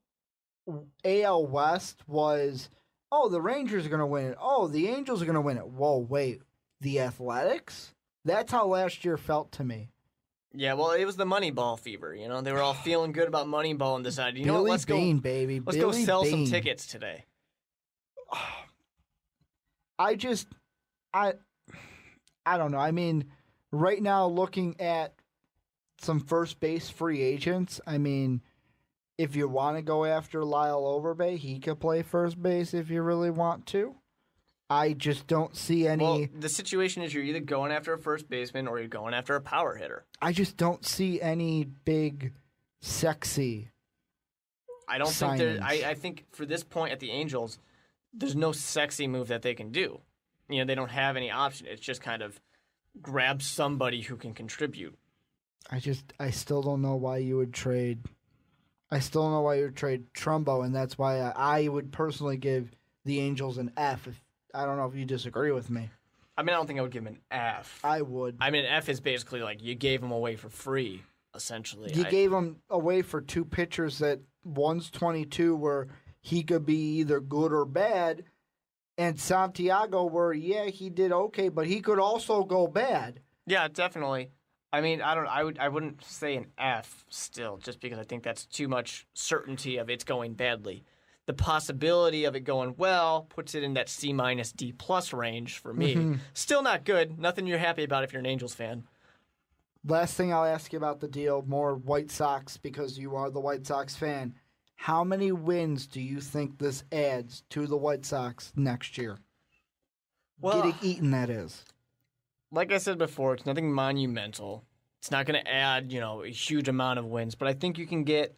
AL West was, oh, the Rangers are going to win it. Oh, the Angels are going to win it. Whoa, wait, the Athletics? That's how last year felt to me. Yeah, well, it was the Moneyball fever. They were all feeling good about Moneyball and decided, know what? Let's baby. Let's go sell some tickets today. I don't know. Right now, looking at some first base free agents, if you want to go after Lyle Overbay, he could play first base if you really want to. I just don't see any. Well, the situation is you're either going after a first baseman or you're going after a power hitter. I just don't see any big, sexy. I don't think there. I think for this point at the Angels, there's no sexy move that they can do. They don't have any option. It's just kind of grab somebody who can contribute. I still don't know why you would trade. I still don't know why you would trade Trumbo, and that's why I would personally give the Angels an F I don't know if you disagree with me. I mean, I don't think I would give him an F. I would. I mean, an F is basically like you gave him away for free, essentially. You gave him away for two pitchers that one's 22 where he could be either good or bad, and Santiago where, yeah, he did okay, but he could also go bad. Yeah, definitely. I mean, I wouldn't say an F still, just because I think that's too much certainty of it's going badly. The possibility of it going well puts it in that C- D+ range for me. Mm-hmm. Still not good. Nothing you're happy about if you're an Angels fan. Last thing I'll ask you about the deal, more White Sox, because you are the White Sox fan. How many wins do you think this adds to the White Sox next year? Well, Getting eaten, that is. Like I said before, it's nothing monumental. It's not going to add, a huge amount of wins, but I think you can get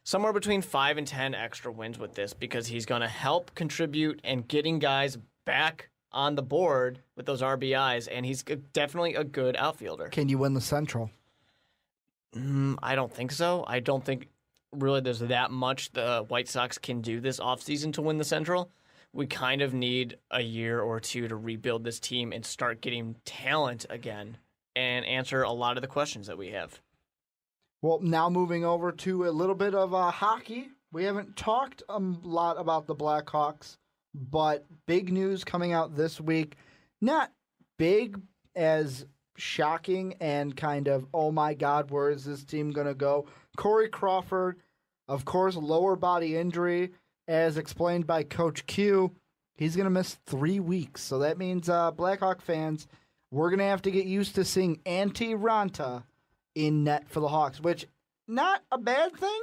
somewhere between 5 and 10 extra wins with this because he's going to help contribute and getting guys back on the board with those RBIs, and he's definitely a good outfielder. Can you win the Central? I don't think so. I don't think really there's that much the White Sox can do this offseason to win the Central. We kind of need a year or two to rebuild this team and start getting talent again and answer a lot of the questions that we have. Well, now moving over to a little bit of hockey. We haven't talked a lot about the Blackhawks, but big news coming out this week. Not big as shocking and kind of, oh my God, where is this team going to go? Corey Crawford, of course, lower body injury, as explained by Coach Q. He's going to miss 3 weeks. So that means Blackhawk fans, we're going to have to get used to seeing Antti Ranta in net for the Hawks, which not a bad thing.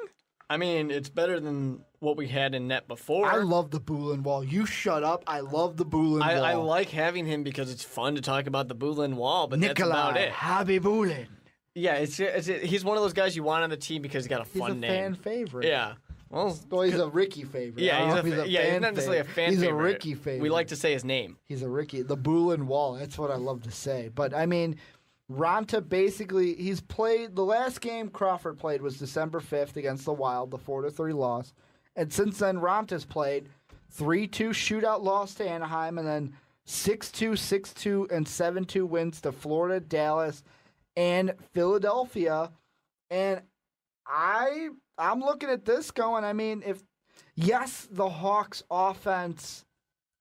I mean, it's better than what we had in net before. I love the Bulin Wall. You shut up. I love the Bulin Wall. I like having him because it's fun to talk about the Bulin Wall, but that's about it. Habibulin. Yeah, he's one of those guys you want on the team because he's got a fun name. He's a fan favorite. Yeah. Well, he's a Ricky favorite. Yeah, he's not necessarily a fan favorite. He's a Ricky favorite. We like to say his name. He's a Ricky. The Bulin Wall. That's what I love to say. But, I mean, Ranta basically, he's played, the last game Crawford played was December 5th against the Wild, the 4-3 loss. And since then, Ranta's played 3-2 shootout loss to Anaheim, and then 6-2, 6-2, and 7-2 wins to Florida, Dallas, and Philadelphia. And I'm looking at this going, I mean, yes, the Hawks' offense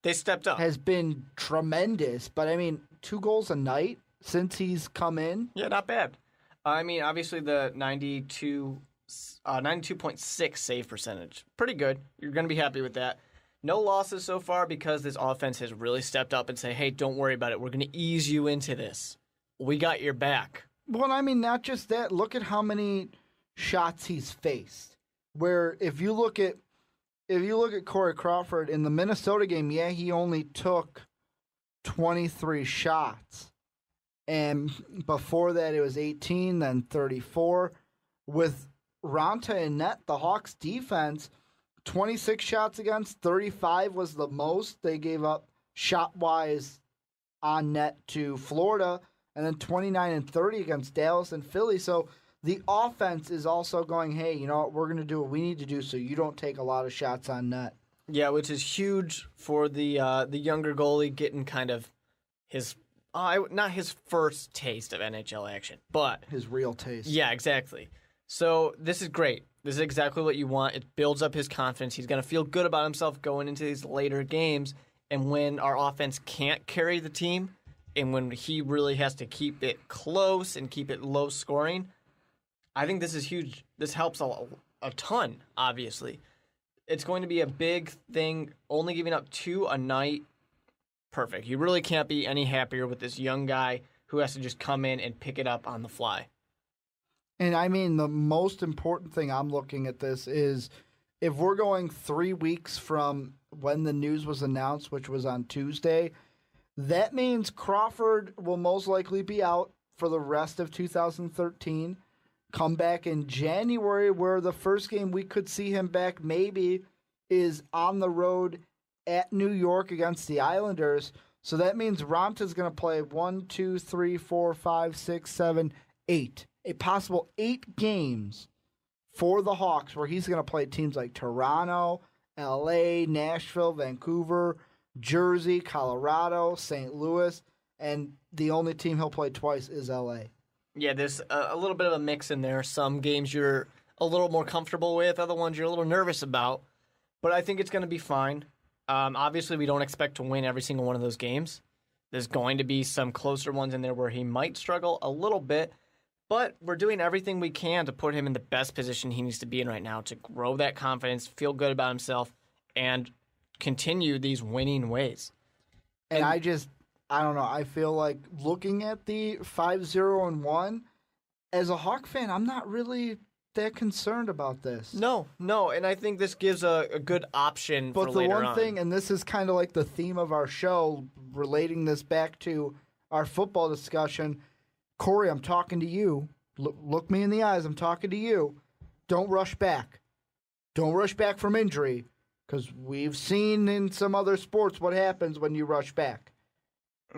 they stepped up. Has been tremendous, but I mean, 2 goals a night since he's come in. Yeah, not bad. I mean, obviously the 92.6 save percentage. Pretty good. You're going to be happy with that. No losses so far because this offense has really stepped up and say, hey, don't worry about it. We're going to ease you into this. We got your back. Well, I mean, not just that. Look at how many shots he's faced. Where if you look at Corey Crawford in the Minnesota game, yeah, he only took 23 shots. And before that, it was 18, then 34. With Ranta in net, the Hawks' defense, 26 shots against, 35 was the most they gave up shot-wise on net to Florida, and then 29 and 30 against Dallas and Philly. So the offense is also going, hey, you know what, we're going to do what we need to do so you don't take a lot of shots on net. Yeah, which is huge for the younger goalie getting kind of his not his first taste of NHL action, but his real taste. Yeah, exactly. So this is great. This is exactly what you want. It builds up his confidence. He's going to feel good about himself going into these later games. And when our offense can't carry the team, and when he really has to keep it close and keep it low scoring, I think this is huge. This helps a ton, obviously. It's going to be a big thing. Only giving up 2 a night, perfect. You really can't be any happier with this young guy who has to just come in and pick it up on the fly. And I mean, the most important thing I'm looking at this is if we're going 3 weeks from when the news was announced, which was on Tuesday, that means Crawford will most likely be out for the rest of 2013. Come back in January, where the first game we could see him back maybe is on the road at New York against the Islanders. So that means Ranta's going to play 1, 2, 3, 4, 5, 6, 7, 8. A possible 8 games for the Hawks where he's going to play teams like Toronto, LA, Nashville, Vancouver, Jersey, Colorado, St. Louis, and the only team he'll play twice is LA. Yeah, there's a little bit of a mix in there. Some games you're a little more comfortable with, other ones you're a little nervous about. But I think it's going to be fine. Obviously, we don't expect to win every single one of those games. There's going to be some closer ones in there where he might struggle a little bit. But we're doing everything we can to put him in the best position he needs to be in right now to grow that confidence, feel good about himself, and continue these winning ways. And I don't know. I feel like looking at the 5-0-1, as a Hawk fan, I'm not really that concerned about this. No, and I think this gives a good option for later on. But the one thing, and this is kind of like the theme of our show, relating this back to our football discussion, Corey, I'm talking to you. Look me in the eyes. I'm talking to you. Don't rush back. Don't rush back from injury, because we've seen in some other sports what happens when you rush back.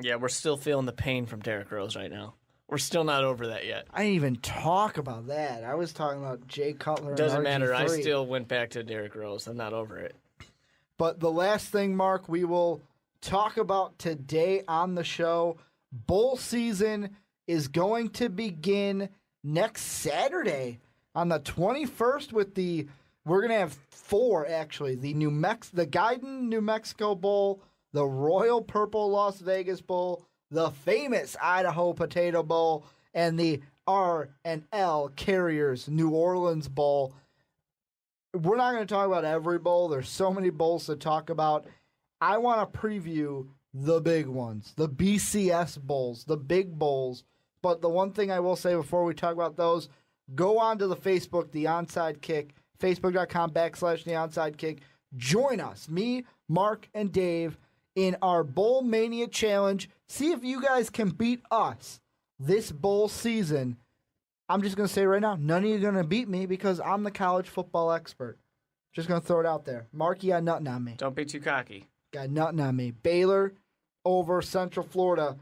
Yeah, we're still feeling the pain from Derrick Rose right now. We're still not over that yet. I didn't even talk about that. I was talking about Jay Cutler and Doesn't RG3. matter. I still went back to Derrick Rose. I'm not over it. But the last thing, Mark, we will talk about today on the show, bowl season is going to begin next Saturday on the 21st with we're going to have 4 actually, the Guidon New Mexico Bowl, the Royal Purple Las Vegas Bowl, the famous Idaho Potato Bowl, and the R&L Carriers New Orleans Bowl. We're not going to talk about every bowl. There's so many bowls to talk about. I want to preview the big ones, the BCS bowls, the big bowls. But the one thing I will say before we talk about those, go on to the Facebook, The Onside Kick, facebook.com/The Onside Kick. Join us, me, Mark, and Dave, in our Bowl Mania Challenge. See if you guys can beat us this bowl season. I'm just going to say right now, none of you are going to beat me because I'm the college football expert. Just going to throw it out there. Mark, you got nothing on me. Don't be too cocky. Got nothing on me. Baylor over Central Florida.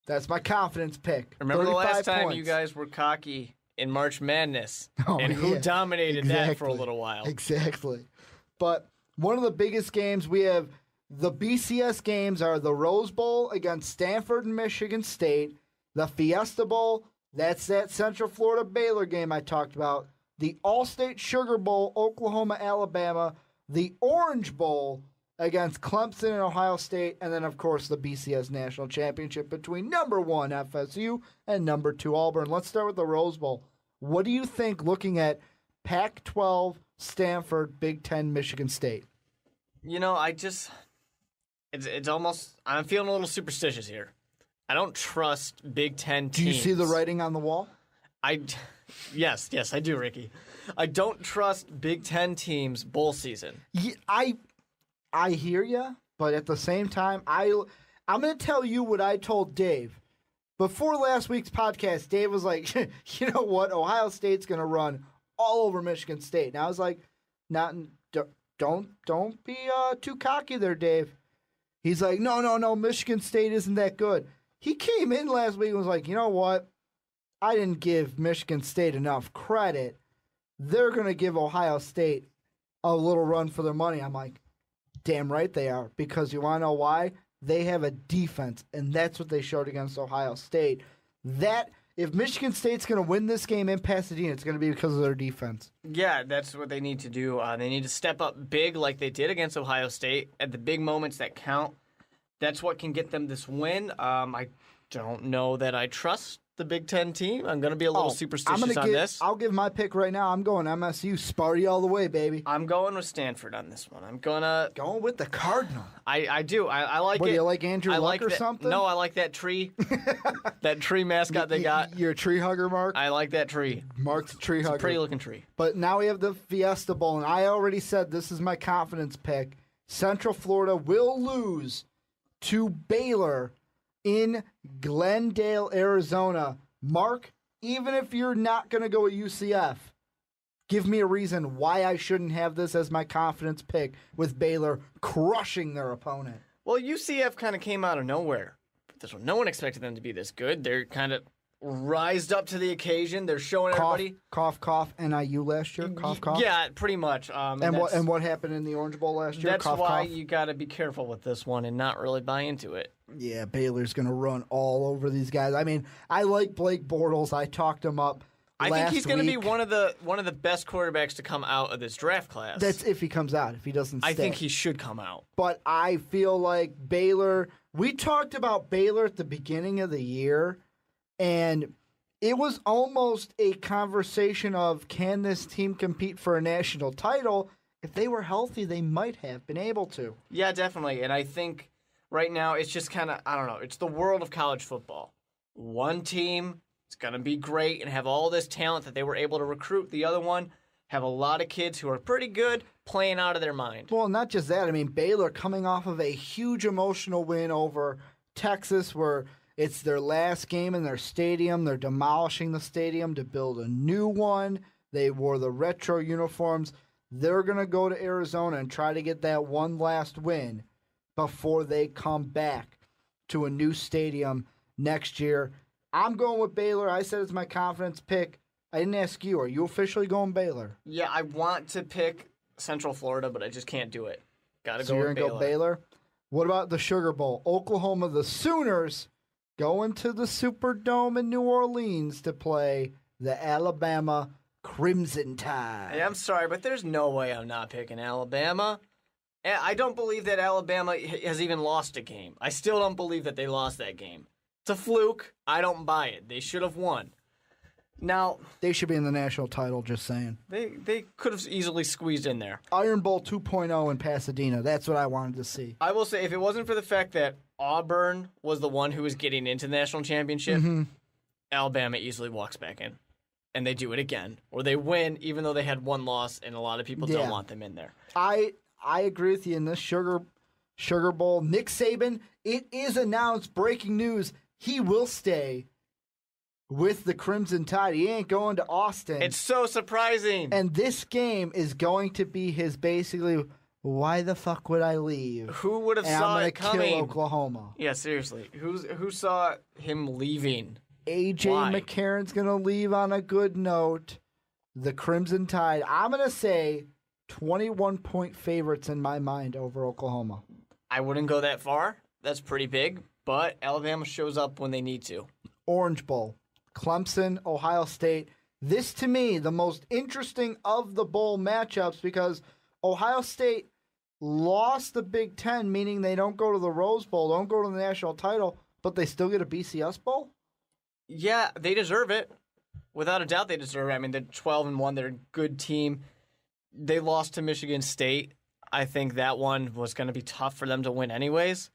That's my confidence pick. Remember the last time points. you guys were cocky in March Madness and yeah. who dominated exactly. that for a little while? Exactly. But one of the biggest games we have, the BCS games are the Rose Bowl against Stanford and Michigan State, the Fiesta Bowl, that's that Central Florida Baylor game I talked about, the All-State Sugar Bowl, Oklahoma, Alabama, the Orange Bowl against Clemson and Ohio State, and then, of course, the BCS National Championship between number 1 FSU and number 2 Auburn. Let's start with the Rose Bowl. What do you think looking at Pac-12, Stanford, Big Ten, Michigan State? You know, it's almost, I'm feeling a little superstitious here. I don't trust Big Ten teams. Do you see the writing on the wall? Yes, I do, Ricky. I don't trust Big Ten teams bowl season. Yeah, I hear you, but at the same time, I'm going to tell you what I told Dave. Before last week's podcast, Dave was like, you know what? Ohio State's going to run all over Michigan State. And I was like, don't be too cocky there, Dave. He's like, no, Michigan State isn't that good. He came in last week and was like, you know what? I didn't give Michigan State enough credit. They're going to give Ohio State a little run for their money. I'm like, damn right they are, because you want to know why? They have a defense, and that's what they showed against Ohio State. That if Michigan State's going to win this game in Pasadena, it's going to be because of their defense. Yeah, that's what they need to do. They need to step up big like they did against Ohio State at the big moments that count. That's what can get them this win. I don't know that I trust the Big Ten team. I'm going to be a little superstitious on this. I'll give my pick right now. I'm going MSU. Sparty all the way, baby. I'm going with Stanford on this one. I'm going with the Cardinal. I do. I like what, it. Do you like Andrew Luck or something? No, I like that tree. That tree mascot they got. You're a tree hugger, Mark? I like that tree. Mark's a tree hugger. It's a pretty looking tree. But now we have the Fiesta Bowl, and I already said this is my confidence pick. Central Florida will lose to Baylor in Glendale, Arizona. Mark, even if you're not going to go with UCF, give me a reason why I shouldn't have this as my confidence pick with Baylor crushing their opponent. Well, UCF kind of came out of nowhere. No one expected them to be this good. They're kind of rised up to the occasion. They're showing everybody. Cough, NIU last year. Cough. Yeah, pretty much. And what happened in the Orange Bowl last year? That's why you got to be careful with this one and not really buy into it. Yeah, Baylor's going to run all over these guys. I mean, I like Blake Bortles. I talked him up. I think he's going to be one of the best quarterbacks to come out of this draft class. That's if he comes out. If he doesn't stay. I think he should come out. But I feel like Baylor, we talked about Baylor at the beginning of the year, and it was almost a conversation of, can this team compete for a national title? If they were healthy, they might have been able to. Yeah, definitely. And I think right now it's just kind of, I don't know, it's the world of college football. One team is going to be great and have all this talent that they were able to recruit. The other one have a lot of kids who are pretty good playing out of their mind. Well, not just that. I mean, Baylor coming off of a huge emotional win over Texas where it's their last game in their stadium. They're demolishing the stadium to build a new one. They wore the retro uniforms. They're going to go to Arizona and try to get that one last win before they come back to a new stadium next year. I'm going with Baylor. I said it's my confidence pick. I didn't ask you. Are you officially going Baylor? Yeah, I want to pick Central Florida, but I just can't do it. Got to go with Baylor. So you're going to go Baylor? What about the Sugar Bowl? Oklahoma, the Sooners, going to the Superdome in New Orleans to play the Alabama Crimson Tide. Hey, I'm sorry, but there's no way I'm not picking Alabama. I don't believe that Alabama has even lost a game. I still don't believe that they lost that game. It's a fluke. I don't buy it. They should have won. Now they should be in the national title, just saying. They could have easily squeezed in there. Iron Bowl 2.0 in Pasadena. That's what I wanted to see. I will say, if it wasn't for the fact that Auburn was the one who was getting into the national championship, Alabama easily walks back in. And they do it again. Or they win, even though they had one loss, and a lot of people don't want them in there. I agree with you in this Sugar Bowl. Nick Saban, it is announced, breaking news, he will stay with the Crimson Tide. He ain't going to Austin. It's so surprising. And this game is going to be his basically, why the fuck would I leave? Who would have saw it coming? I'm going to kill Oklahoma. Yeah, seriously. Who saw him leaving? A.J. McCarron's going to leave on a good note. The Crimson Tide, I'm going to say 21-point favorites in my mind over Oklahoma. I wouldn't go that far. That's pretty big. But Alabama shows up when they need to. Orange Bowl. Clemson, Ohio State. This, to me, the most interesting of the bowl matchups because Ohio State lost the Big Ten, meaning they don't go to the Rose Bowl, don't go to the national title, but they still get a BCS Bowl? Yeah, they deserve it. Without a doubt, they deserve it. I mean, they're 12-1. They're a good team. They lost to Michigan State. I think that one was going to be tough for them to win anyways.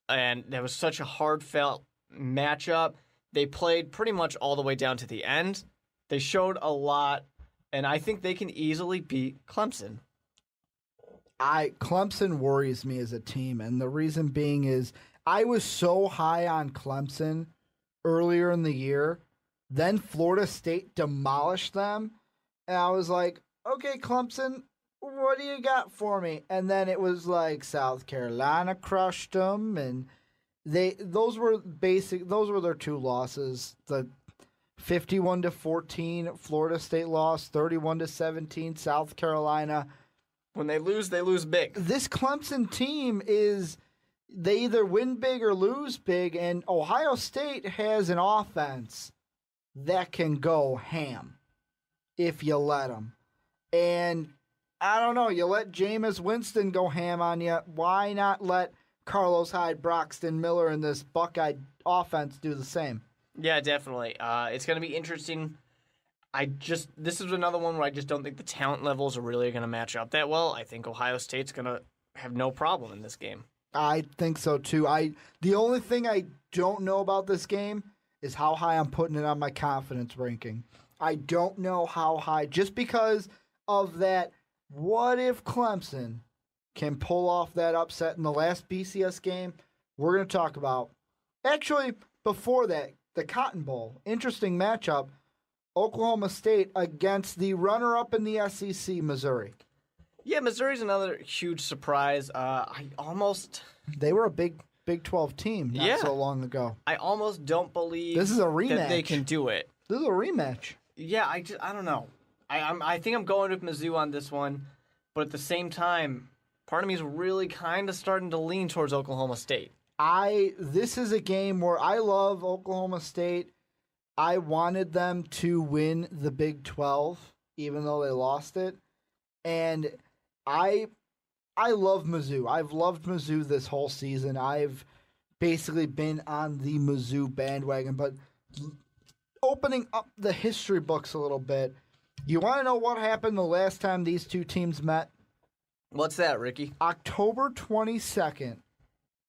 And that was such a hard-fought matchup. They played pretty much all the way down to the end. They showed a lot, and I think they can easily beat Clemson. Clemson worries me as a team, and the reason being is I was so high on Clemson earlier in the year. Then Florida State demolished them, and I was like, okay, Clemson, what do you got for me? And then it was like South Carolina crushed them, and those were their two losses. The 51-14 Florida State loss, 31-17 South Carolina. When they lose big. This Clemson team they either win big or lose big, and Ohio State has an offense that can go ham if you let them. And I don't know, you let Jameis Winston go ham on you. Why not let Carlos Hyde, Broxton Miller, and this Buckeye offense do the same? Yeah, definitely. It's going to be interesting. This is another one where I just don't think the talent levels are really going to match up that well. I think Ohio State's going to have no problem in this game. I think so too. The only thing I don't know about this game is how high I'm putting it on my confidence ranking. I don't know how high, just because of that. What if Clemson can pull off that upset in the last BCS game? We're going to talk about. Actually, before that, the Cotton Bowl. Interesting matchup. Oklahoma State against the runner-up in the SEC, Missouri. Yeah, Missouri's another huge surprise. They were a big Big 12 team not so long ago. I almost don't believe this is a rematch. that they can do it. This is a rematch. Yeah, I don't know. I think I'm going with Mizzou on this one, but at the same time, part of me is really kind of starting to lean towards Oklahoma State. This is a game where I love Oklahoma State. I wanted them to win the Big 12, even though they lost it. And I love Mizzou. I've loved Mizzou this whole season. I've basically been on the Mizzou bandwagon. But opening up the history books a little bit, you want to know what happened the last time these two teams met? What's that, Ricky? October 22nd,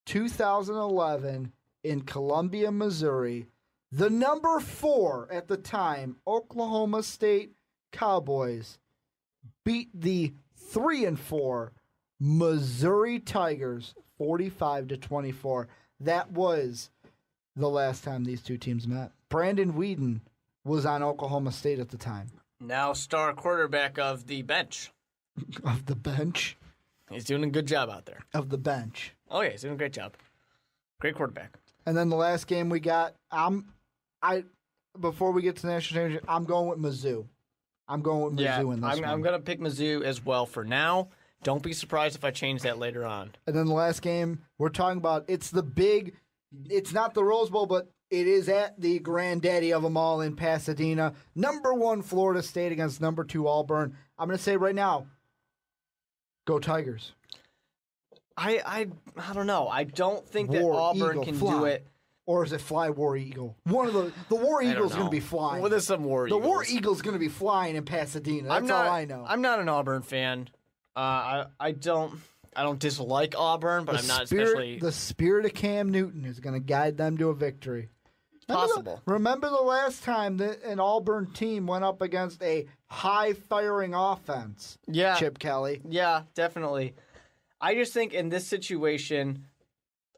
2011, in Columbia, Missouri. The number 4 at the time, Oklahoma State Cowboys, beat the 3-4 Missouri Tigers 45-24. That was the last time these two teams met. Brandon Whedon was on Oklahoma State at the time. Now star quarterback of the bench. Of the bench? He's doing a good job out there. Of the bench. Oh, yeah, he's doing a great job. Great quarterback. And then the last game we got, before we get to the national championship, I'm going with Mizzou. I'm going with Mizzou in this one. I'm going to pick Mizzou as well for now. Don't be surprised if I change that later on. And then the last game we're talking about, it's not the Rose Bowl, but it is at the granddaddy of them all in Pasadena. Number 1 Florida State against number 2 Auburn. I'm going to say right now, go Tigers. I don't know. I don't think that War Auburn Eagle can fly. do it. Or is it Fly War Eagle? One of the War Eagle's going to be flying. Well, there's some War Eagles. The War Eagle's going to be flying in Pasadena. That's all I know. I'm not an Auburn fan. I don't dislike Auburn, but I'm not especially. The spirit of Cam Newton is going to guide them to a victory. Possible. Remember the last time that an Auburn team went up against a high-firing offense? Yeah. Chip Kelly. Yeah, definitely. I just think in this situation,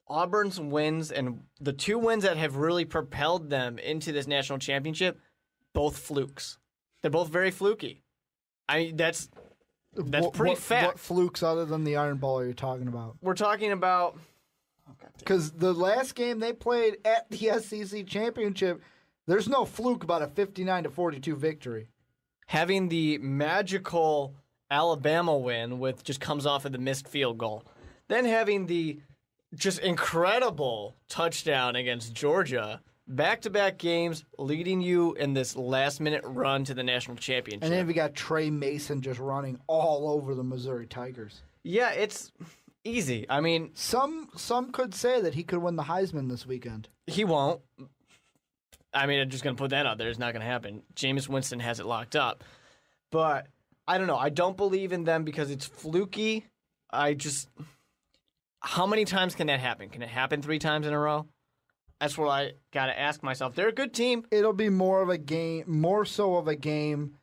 Auburn's wins and the 2 wins that have really propelled them into this national championship, both flukes. They're both very fluky. I mean, that's pretty fact. What flukes other than the Iron Bowl are you talking about? We're talking about... Because the last game they played at the SEC championship, there's no fluke about a 59-42 victory. Having the magical Alabama win with just comes off of the missed field goal. Then having the just incredible touchdown against Georgia. Back-to-back games leading you in this last-minute run to the national championship. And then we got Trey Mason just running all over the Missouri Tigers. Yeah, it's easy. I mean... Some could say that he could win the Heisman this weekend. He won't. I mean, I'm just going to put that out there. It's not going to happen. Jameis Winston has it locked up. But, I don't know. I don't believe in them because it's fluky. How many times can that happen? Can it happen 3 times in a row? That's what I got to ask myself. They're a good team. It'll be more so of a game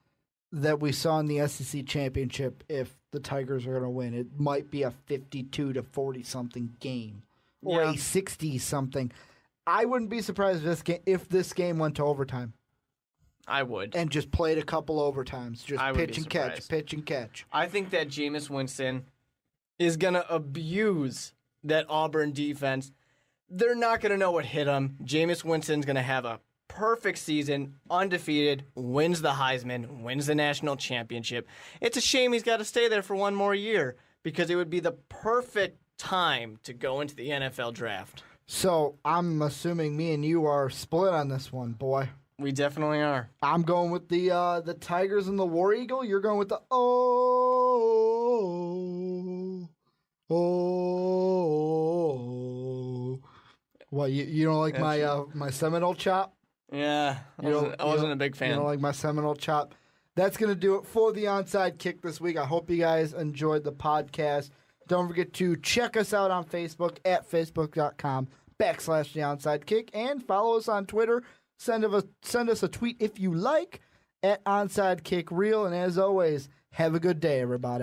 that we saw in the SEC championship if the Tigers are going to win. It might be a 52-40-something game or a 60-something. I wouldn't be surprised if this game went to overtime. I would. And just played a couple overtimes. Just pitch and catch. I think that Jameis Winston is going to abuse that Auburn defense. They're not going to know what hit him. Jameis Winston's going to have a perfect season, undefeated, wins the Heisman, wins the national championship. It's a shame he's got to stay there for one more year because it would be the perfect time to go into the NFL draft. So I'm assuming me and you are split on this one, boy. We definitely are. I'm going with the Tigers and the War Eagle. You're going with the What, you don't like my Seminole chop? Yeah, I wasn't a big fan. You don't like my Seminole chop? That's going to do it for the Onside Kick this week. I hope you guys enjoyed the podcast. Don't forget to check us out on Facebook at facebook.com/the Onside Kick and follow us on Twitter. Send us a tweet if you like at Onside Kick Reel. And as always, have a good day, everybody.